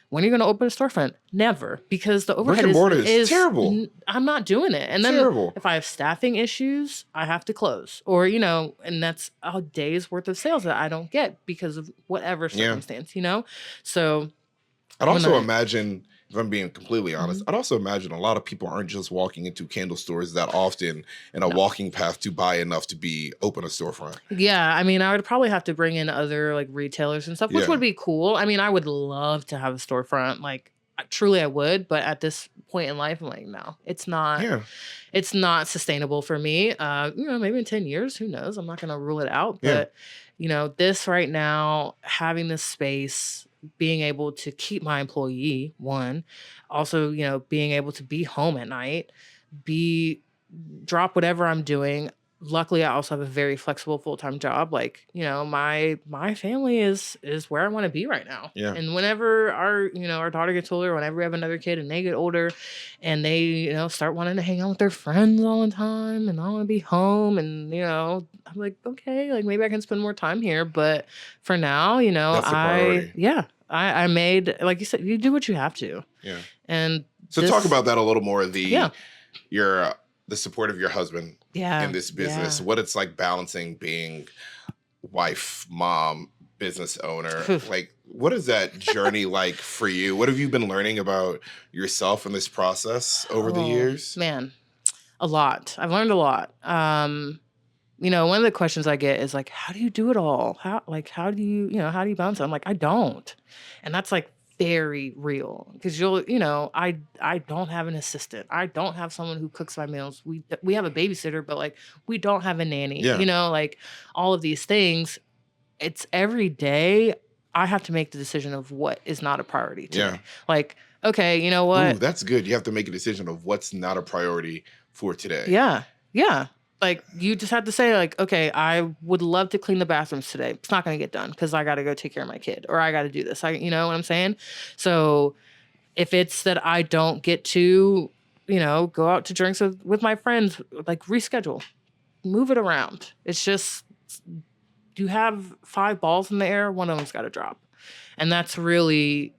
when are you going to open a storefront? Never, because the overhead is terrible. I'm not doing it. And then if I have staffing issues, I have to close, or and that's a day's worth of sales that I don't get because of whatever circumstance. So I'd also imagine, if I'm being completely honest, I'd also imagine a lot of people aren't just walking into candle stores that often in a walking path to buy enough to open a storefront. Yeah, I mean, I would probably have to bring in other retailers and stuff, which would be cool. I mean, I would love to have a storefront. Truly I would, but at this point in life, I'm like, no, it's not. It's not sustainable for me. Maybe in 10 years, who knows? I'm not going to rule it out. But this right now, having this space, being able to keep my employee, one, also, being able to be home at night, drop whatever I'm doing. luckily I also have a very flexible full-time job. Like, my family is where I want to be right now. Yeah. And whenever our daughter gets older, whenever we have another kid and they get older and they, start wanting to hang out with their friends all the time and I want to be home and, I'm like, okay, like maybe I can spend more time here. But for now, That's the priority. I made, like you said, you do what you have to. Yeah. And so talk about that a little more. The support of your husband in this business, what it's like balancing being wife, mom, business owner. Like, what is that journey like for you? What have you been learning about yourself in this process over the years? Man, a lot. I've learned a lot. One of the questions I get is like, how do you do it all? How do you balance it? I'm like, I don't. And that's like very real because I don't have an assistant. I don't have someone who cooks my meals. We have a babysitter, but like we don't have a nanny. Like all of these things. It's every day I have to make the decision of what is not a priority today. Yeah. Like, okay, you know what? Ooh, that's good. You have to make a decision of what's not a priority for today. Yeah. Yeah. Like you just have to say like, okay, I would love to clean the bathrooms today. It's not going to get done because I got to go take care of my kid or I got to do this. You know what I'm saying? So if it's that I don't get to, go out to drinks with my friends, like reschedule, move it around. It's just, you have 5 balls in the air, one of them's got to drop. And that's the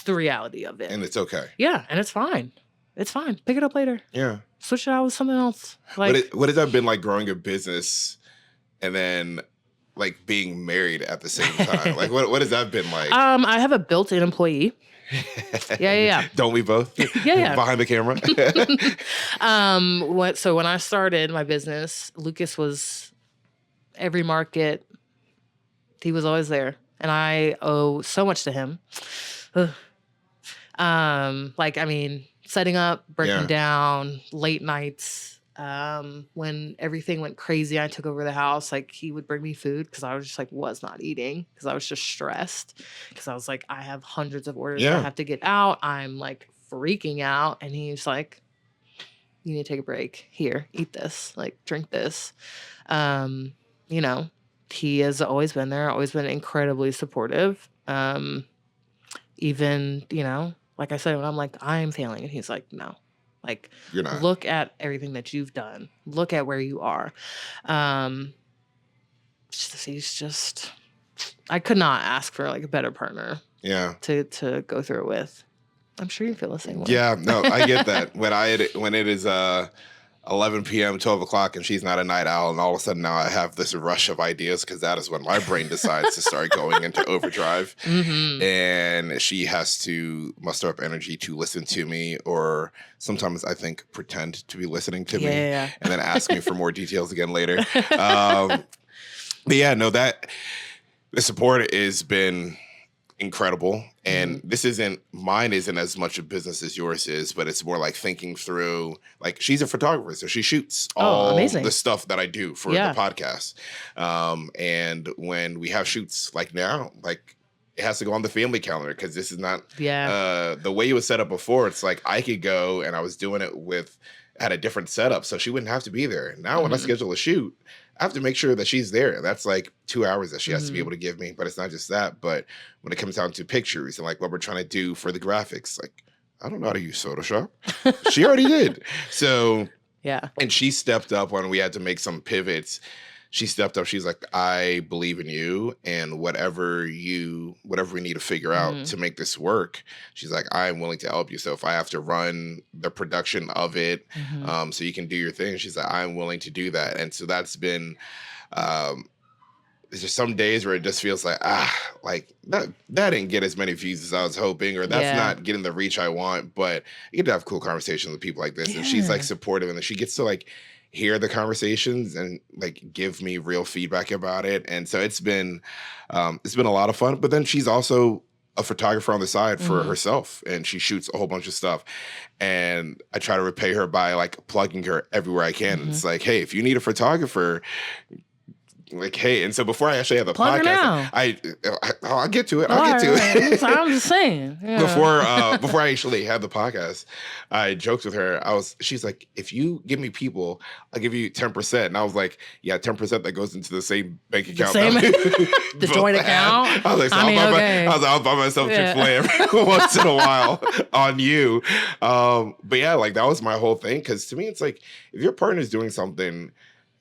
reality of it. And it's okay. Yeah. And it's fine. It's fine. Pick it up later. Yeah. Switch it out with something else. Like, what has that been like growing a business and then like being married at the same time? Like what has that been like? I have a built-in employee. Yeah. Don't we both? Yeah. Behind the camera. So when I started my business, Lucas was every market. He was always there. And I owe so much to him. Setting up, breaking down, late nights. When everything went crazy, I took over the house. Like he would bring me food because I was just like was not eating because I was just stressed because I was like I have hundreds of orders I have to get out. I'm like freaking out, and he's like, "You need to take a break. Here, eat this. Like drink this." He has always been there. Always been incredibly supportive. Even like I said, when I'm like, I'm failing. And he's like, no, like, you're not. Look at everything that you've done. Look at where you are. He's just, I could not ask for like a better partner. Yeah. To go through it with. I'm sure you feel the same way. Yeah, no, I get that. When it is 11 p.m., 12 o'clock, and she's not a night owl, and all of a sudden now I have this rush of ideas because that is when my brain decides to start going into overdrive. Mm-hmm. And she has to muster up energy to listen to me, or sometimes I think pretend to be listening to me, and then ask me for more details again later. But yeah, no, that the support has been incredible. And mine isn't as much a business as yours is, but it's more like thinking through, like she's a photographer, so she shoots all the stuff that I do for the podcast. And when we have shoots like now, like it has to go on the family calendar because this is not the way it was set up before. It's like I could go and I was doing it at a different setup, so she wouldn't have to be there. Now when I schedule a shoot, I have to make sure that she's there. That's like 2 hours that she has to be able to give me. But it's not just that. But when it comes down to pictures and like what we're trying to do for the graphics, like I don't know how to use Photoshop. She already did. So yeah. And she stepped up when we had to make some pivots. She stepped up. She's like, I believe in you, and whatever we need to figure out to make this work, she's like, I'm willing to help you. So if I have to run the production of it, so you can do your thing, she's like, I'm willing to do that. And so that's been, there's just some days where it just feels like, like that didn't get as many views as I was hoping, or that's not getting the reach I want. But you get to have cool conversations with people like this, and she's like supportive, and then she gets to like hear the conversations and like give me real feedback about it. And so it's been a lot of fun. But then she's also a photographer on the side for herself, and she shoots a whole bunch of stuff. And I try to repay her by like plugging her everywhere I can. It's like, hey, if you need a photographer, like, hey, and so before I actually had the Plug her podcast, now. I'll get to it. I'll get to it. I'm just saying. Before I actually had the podcast, I joked with her. She's like, if you give me people, I'll give you 10%. And I was like, yeah, 10% that goes into the same bank account. The joint account. I was like, I'll buy myself Chick-fil-A every once in a while on you. But yeah, like that was my whole thing. Cause to me, it's like, if your partner's doing something,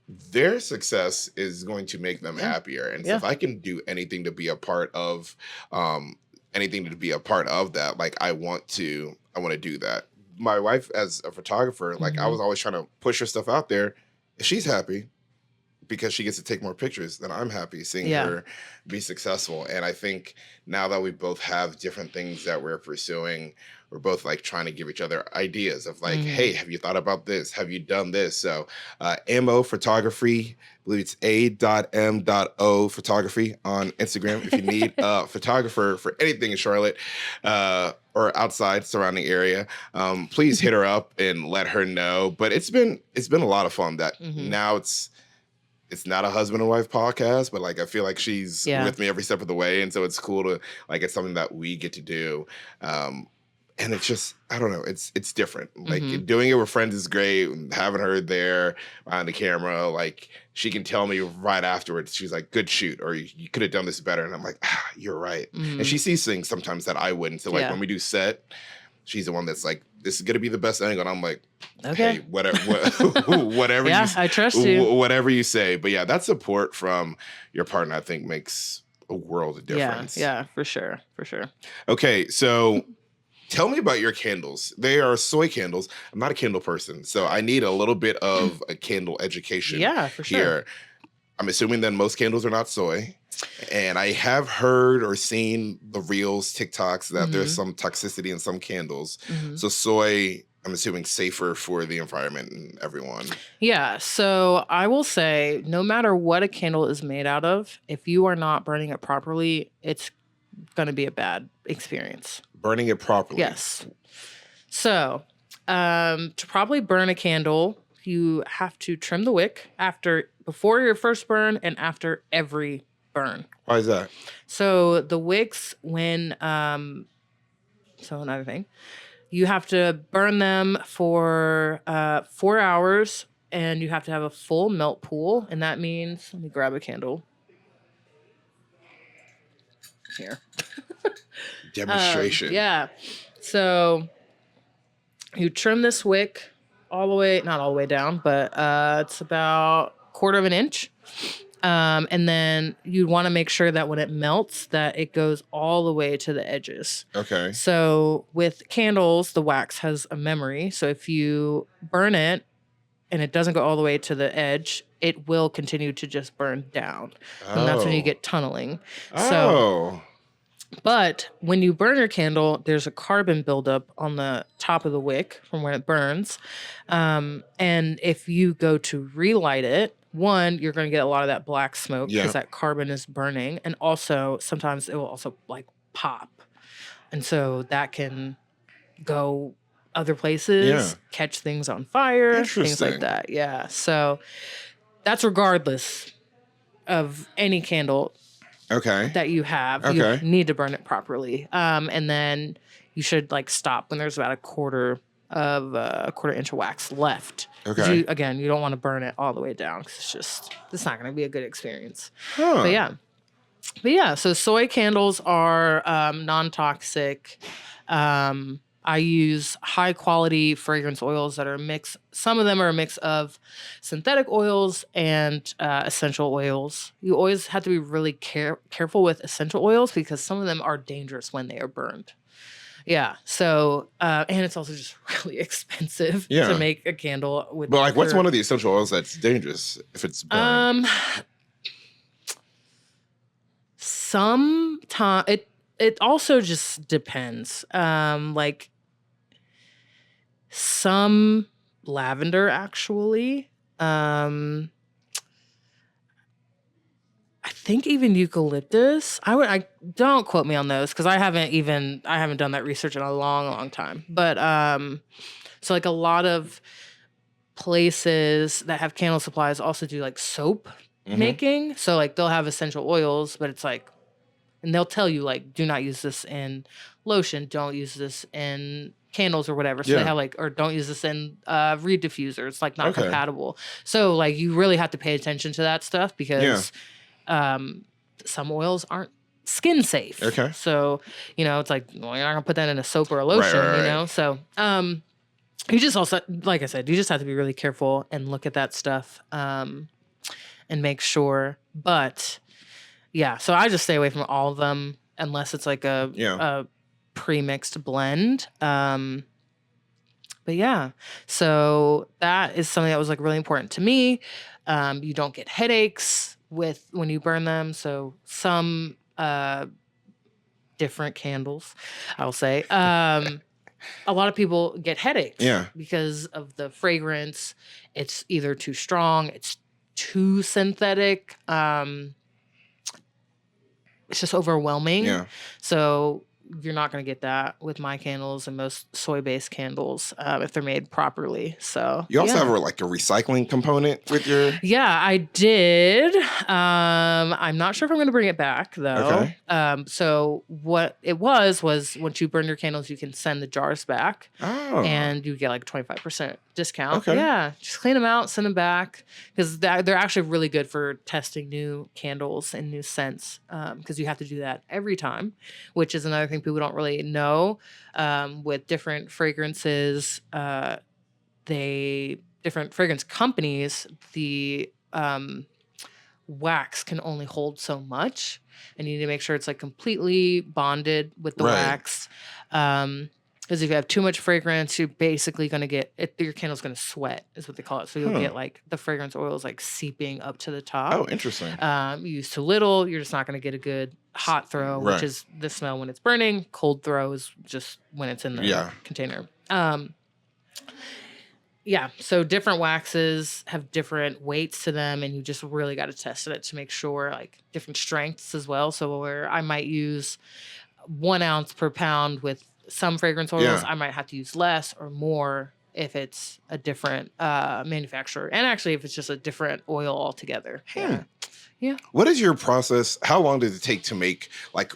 their success is going to make them happier. And so if I can do anything to be a part of, that, like I want to do that. My wife as a photographer, like I was always trying to push her stuff out there. If she's happy because she gets to take more pictures, then I'm happy seeing her be successful. And I think now that we both have different things that we're pursuing, we're both like trying to give each other ideas of like, hey, have you thought about this? Have you done this? So MO Photography, I believe it's A.M.O. Photography on Instagram. If you need a photographer for anything in Charlotte or outside surrounding area, please hit her up and let her know. But it's been a lot of fun that now it's not a husband and wife podcast, but like I feel like she's with me every step of the way. And so it's cool to like it's something that we get to do. And it's just, I don't know, it's different. Like doing it with friends is great. Having her there on the camera, like she can tell me right afterwards, she's like, good shoot, or you could have done this better. And I'm like, you're right. And she sees things sometimes that I wouldn't. So like when we do set, she's the one that's like, this is going to be the best angle. And I'm like, okay, hey, whatever. I trust you. Whatever you say. But yeah, that support from your partner, I think makes a world of difference. Yeah, for sure. Okay, so tell me about your candles. They are soy candles. I'm not a candle person, so I need a little bit of a candle education for sure. here. I'm assuming that most candles are not soy. And I have heard or seen the reels, TikToks, that there's some toxicity in some candles. So soy, I'm assuming, safer for the environment and everyone. Yeah. So I will say, no matter what a candle is made out of, if you are not burning it properly, it's going to be a bad experience. Burning it properly. Yes. So to probably burn a candle, you have to trim the wick before your first burn and after every burn. Why is that? So the wicks, so another thing, you have to burn them for 4 hours, and you have to have a full melt pool. And that means, let me grab a candle here. Demonstration. Yeah. So you trim this wick not all the way down, but it's about 1/4 of an inch. And then you want to make sure that when it melts, that it goes all the way to the edges. Okay. So with candles, the wax has a memory. So if you burn it and it doesn't go all the way to the edge, it will continue to just burn down. And that's when you get tunneling. But when you burn your candle, there's a carbon buildup on the top of the wick from where it burns. And if you go to relight it, one, you're going to get a lot of that black smoke because that carbon is burning. And also, sometimes it will also like pop. And so that can go other places, catch things on fire, things like that. Yeah. So that's regardless of any candle that you have. You need to burn it properly. And then you should like stop when there's about a 1/4 inch of wax left. Okay. You don't want to burn it all the way down because it's not going to be a good experience. But yeah. So soy candles are non-toxic. I use high quality fragrance oils that are some of them are a mix of synthetic oils and essential oils. You always have to be really careful with essential oils because some of them are dangerous when they are burned. Yeah. So, and it's also just really expensive to make a candle with. But like, what's one of the essential oils that's dangerous if it's burned? Sometimes it also just depends. Like some lavender, actually. I think even eucalyptus. I don't quote me on those because I haven't done that research in a long, long time. But so like a lot of places that have candle supplies also do like soap making. So like they'll have essential oils, but it's like, and they'll tell you like, do not use this in lotion. Don't use this in candles or whatever. So they have like, or don't use this in reed diffuser. It's like not compatible. So like you really have to pay attention to that stuff because some oils aren't skin safe. Okay. So, it's like, well, you're not gonna put that in a soap or a lotion, right. So you just also, like I said, you just have to be really careful and look at that stuff and make sure. But yeah, so I just stay away from all of them unless it's like a pre-mixed blend. But yeah, so that is something that was like really important to me. You don't get headaches when you burn them. So some different candles, I'll say. A lot of people get headaches because of the fragrance. It's either too strong, it's too synthetic. It's just overwhelming. Yeah. So you're not going to get that with my candles and most soy-based candles if they're made properly. So you also have like a recycling component with your. Yeah, I did. I'm not sure if I'm going to bring it back though. Okay. So what it was once you burn your candles, you can send the jars back, and you get like 25% discount. Okay. Yeah, just clean them out, send them back because they're actually really good for testing new candles and new scents because you have to do that every time, which is another thing people don't really know. With different fragrances, different fragrance companies, the wax can only hold so much, and you need to make sure it's like completely bonded with the wax. Because if you have too much fragrance, you're basically going to get your candle's going to sweat, is what they call it. So you'll get like the fragrance oils like seeping up to the top. Oh, interesting. You use too little, you're just not going to get a good hot throw, which is the smell when it's burning. Cold throw is just when it's in the container. Yeah, so different waxes have different weights to them, and you just really got to test it to make sure, like different strengths as well. So where I might use 1 ounce per pound with some fragrance oils, I might have to use less or more if it's a different manufacturer, and actually if it's just a different oil altogether. Yeah. What is your process? How long does it take to make like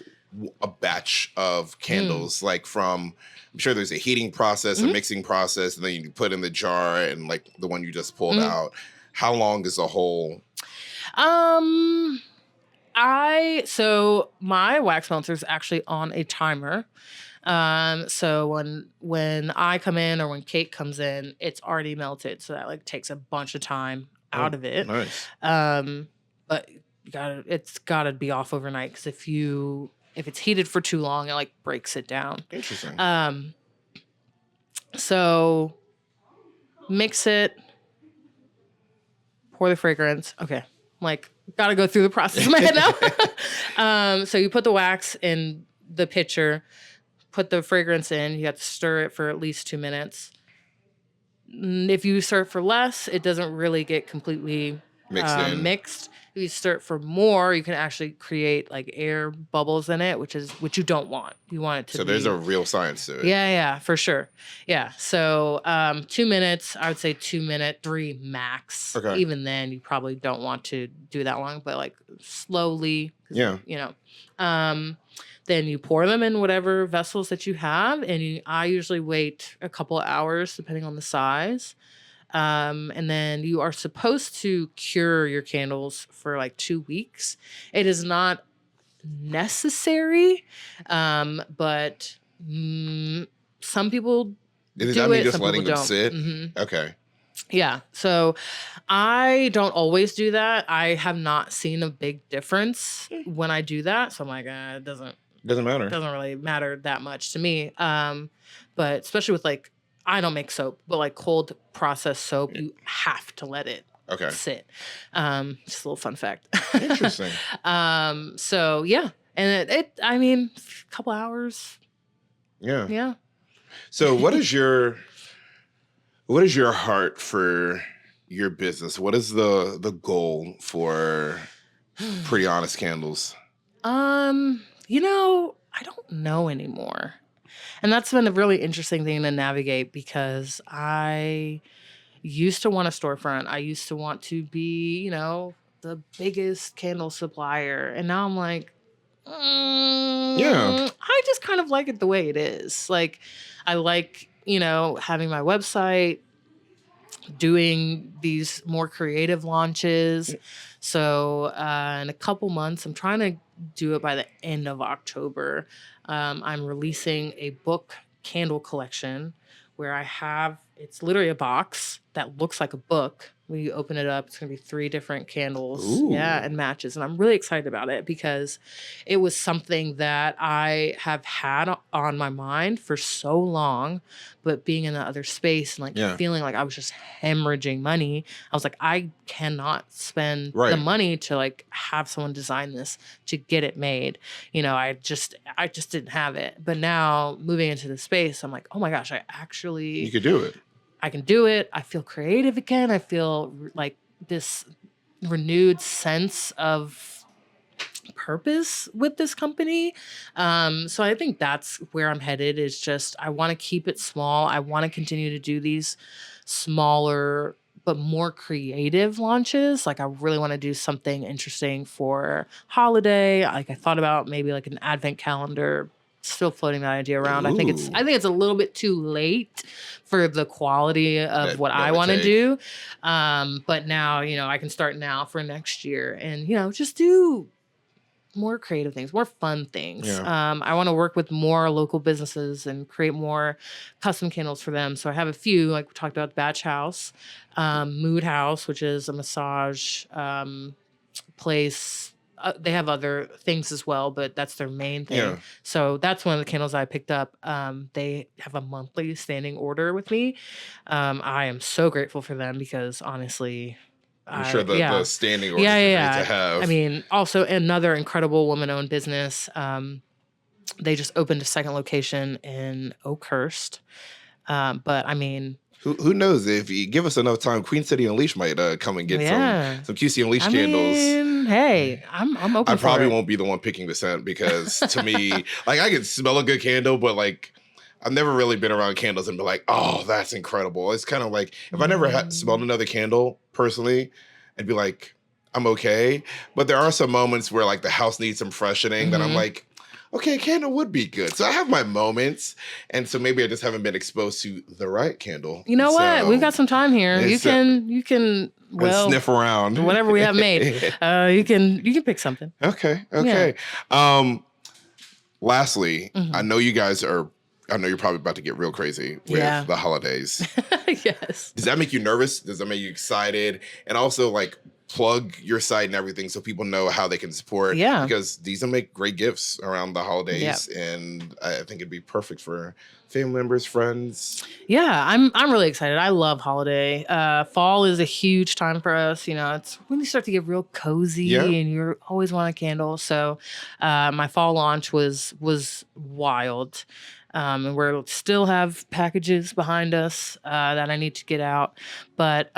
a batch of candles? Like from, I'm sure there's a heating process, a mixing process, and then you put in the jar and like the one you just pulled out. How long is the whole? So my wax melter is actually on a timer. So when I come in or when Kate comes in, it's already melted. So that like takes a bunch of time out of it. Nice. But it's gotta be off overnight because if it's heated for too long, it like breaks it down. Interesting. So mix it, pour the fragrance. Okay. Like gotta go through the process in my head now. So you put the wax in the pitcher, put the fragrance in, you have to stir it for at least 2 minutes. If you stir it for less, it doesn't really get completely mixed. If you stir it for more, you can actually create like air bubbles in it, which you don't want. You want it to. So there's a real science to it. Yeah, for sure. Yeah. So 2 minutes, I would say 2 minute, 3 max. Okay. Even then, you probably don't want to do that long, but like slowly. Yeah. Then you pour them in whatever vessels that you have, and I usually wait a couple of hours depending on the size. And then you are supposed to cure your candles for like 2 weeks. It is not necessary, but some people do Does that mean it. Just Some letting people them don't. sit? Okay. Yeah. So I don't always do that. I have not seen a big difference when I do that. So I'm like, it doesn't matter. It doesn't really matter that much to me. But especially with like, I don't make soap, but like cold processed soap, you have to let it sit. Just a little fun fact. Interesting. So yeah. And I mean, a couple hours. Yeah. Yeah. So what is your heart for your business? What is the goal for Pretty Honest Candles? I don't know anymore. And that's been a really interesting thing to navigate because I used to want a storefront. I used to want to be, the biggest candle supplier. And now I'm like, Yeah. I just kind of like it the way it is. Like, I like, having my website, doing these more creative launches. So in a couple months, I'm trying to do it by the end of October. I'm releasing a book candle collection where it's literally a box that looks like a book. When you open it up, it's going to be 3 different candles. Ooh. Yeah, and matches. And I'm really excited about it because it was something that I have had on my mind for so long, but being in the other space and feeling like I was just hemorrhaging money, I was like, I cannot spend the money to have someone design this to get it made. I just didn't have it. But now moving into the space, I'm like, oh my gosh, you could do it. I can do it. I feel creative again. I feel like this renewed sense of purpose with this company. So I think that's where I'm headed, is just I want to keep it small. I want to continue to do these smaller but more creative launches. Like, I really want to do something interesting for holiday. I thought about maybe an advent calendar. Still floating that idea around. Ooh. I think it's a little bit too late for the quality of what I want to do. But now, I can start now for next year and, just do more creative things, more fun things. Yeah. I want to work with more local businesses and create more custom candles for them. So I have a few, like we talked about, Batch House, Mood House, which is a massage place. They have other things as well, but that's their main thing. Yeah. So that's one of the candles I picked up. They have a monthly standing order with me. I am so grateful for them because honestly, I'm sure the standing order is great to have. I mean, also another incredible woman-owned business. They just opened a second location in Oakhurst. But I mean, who knows, if you give us enough time, Queen City Unleashed might come and get some QC Unleashed candles. Hey, I'm open. I probably won't be the one picking the scent because to me, I can smell a good candle, but I've never really been around candles and be like, oh, that's incredible. It's kind of like if I never had smelled another candle personally, I'd be like, I'm okay. But there are some moments where the house needs some freshening that I'm like, okay, a candle would be good. So I have my moments. And so maybe I just haven't been exposed to the right candle. You know what? We've got some time here. You can sniff around. Whatever we have made. You can pick something. Okay. Yeah. Lastly, I know you're probably about to get real crazy with the holidays. Yes. Does that make you nervous? Does that make you excited? And also plug your site and everything so people know how they can support. Yeah. Because these will make great gifts around the holidays. Yep. And I think it'd be perfect for family members, friends. Yeah, I'm really excited. I love holiday. Fall is a huge time for us. It's when you start to get real cozy and you always want a candle. So my fall launch was wild. And we'll still have packages behind us that I need to get out. But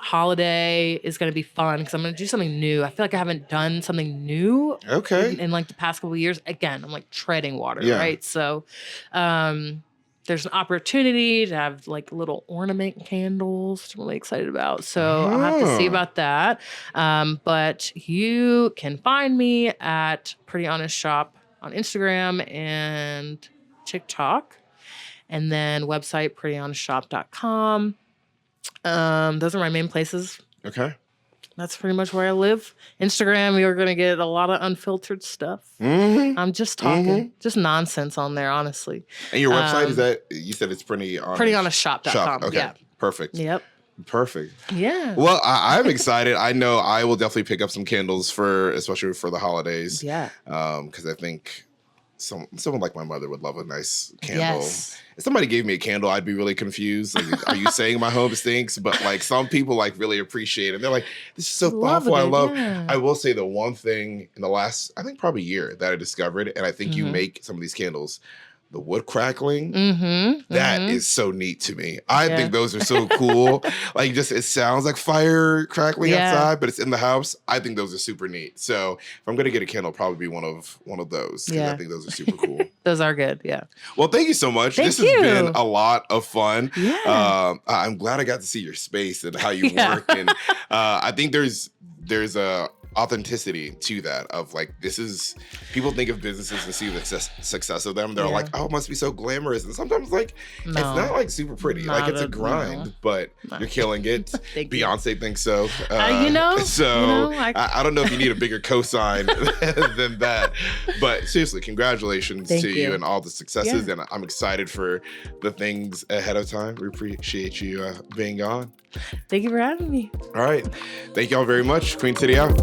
holiday is going to be fun because I'm going to do something new. I feel like I haven't done something new in the past couple of years. Again, I'm treading water, right? So there's an opportunity to have little ornament candles, which I'm really excited about. So I'll have to see about that. But you can find me at Pretty Honest Shop on Instagram and TikTok, and then website prettyhonestshop.com. Those are my main places. Okay. That's pretty much where I live. Instagram, you're going to get a lot of unfiltered stuff. I'm just talking, just nonsense on there, honestly. And your website, is that, you said it's prettyhonestshop.com. Okay. Yeah. Perfect. Yep. Perfect. Yeah. Well, I'm excited. I know I will definitely pick up some candles especially for the holidays. Yeah. Because I think someone like my mother would love a nice candle. Yes. If somebody gave me a candle, I'd be really confused. Are you saying my home stinks? But some people really appreciate it. They're like, this is so thoughtful. I love. Yeah. I will say the one thing in the last, I think probably year that I discovered, and I think you make some of these candles, the wood crackling, that is so neat to me. I think those are so cool. It sounds like fire crackling outside, but it's in the house. I think those are super neat. So if I'm gonna get a candle, probably be one of those. I think those are super cool. Those are good. Yeah. Well, thank you so much. This has been a lot of fun. Yeah. I'm glad I got to see your space and how you work, and I think there's there's a authenticity to that of like, this is, people think of businesses and see the success of them. They're Yeah. like, oh, it must be so glamorous. And sometimes like, it's No. not like super pretty. Like Not it's a at- grind, no. but No. you're killing it. Thank you. Beyonce thinks so. So I don't know if you need a bigger cosign than that. But seriously, congratulations Thank to you you. and all the successes. Yeah. And I'm excited for the things ahead of time. We appreciate you being on. Thank you for having me. All right. Thank y'all very much. Queen City out.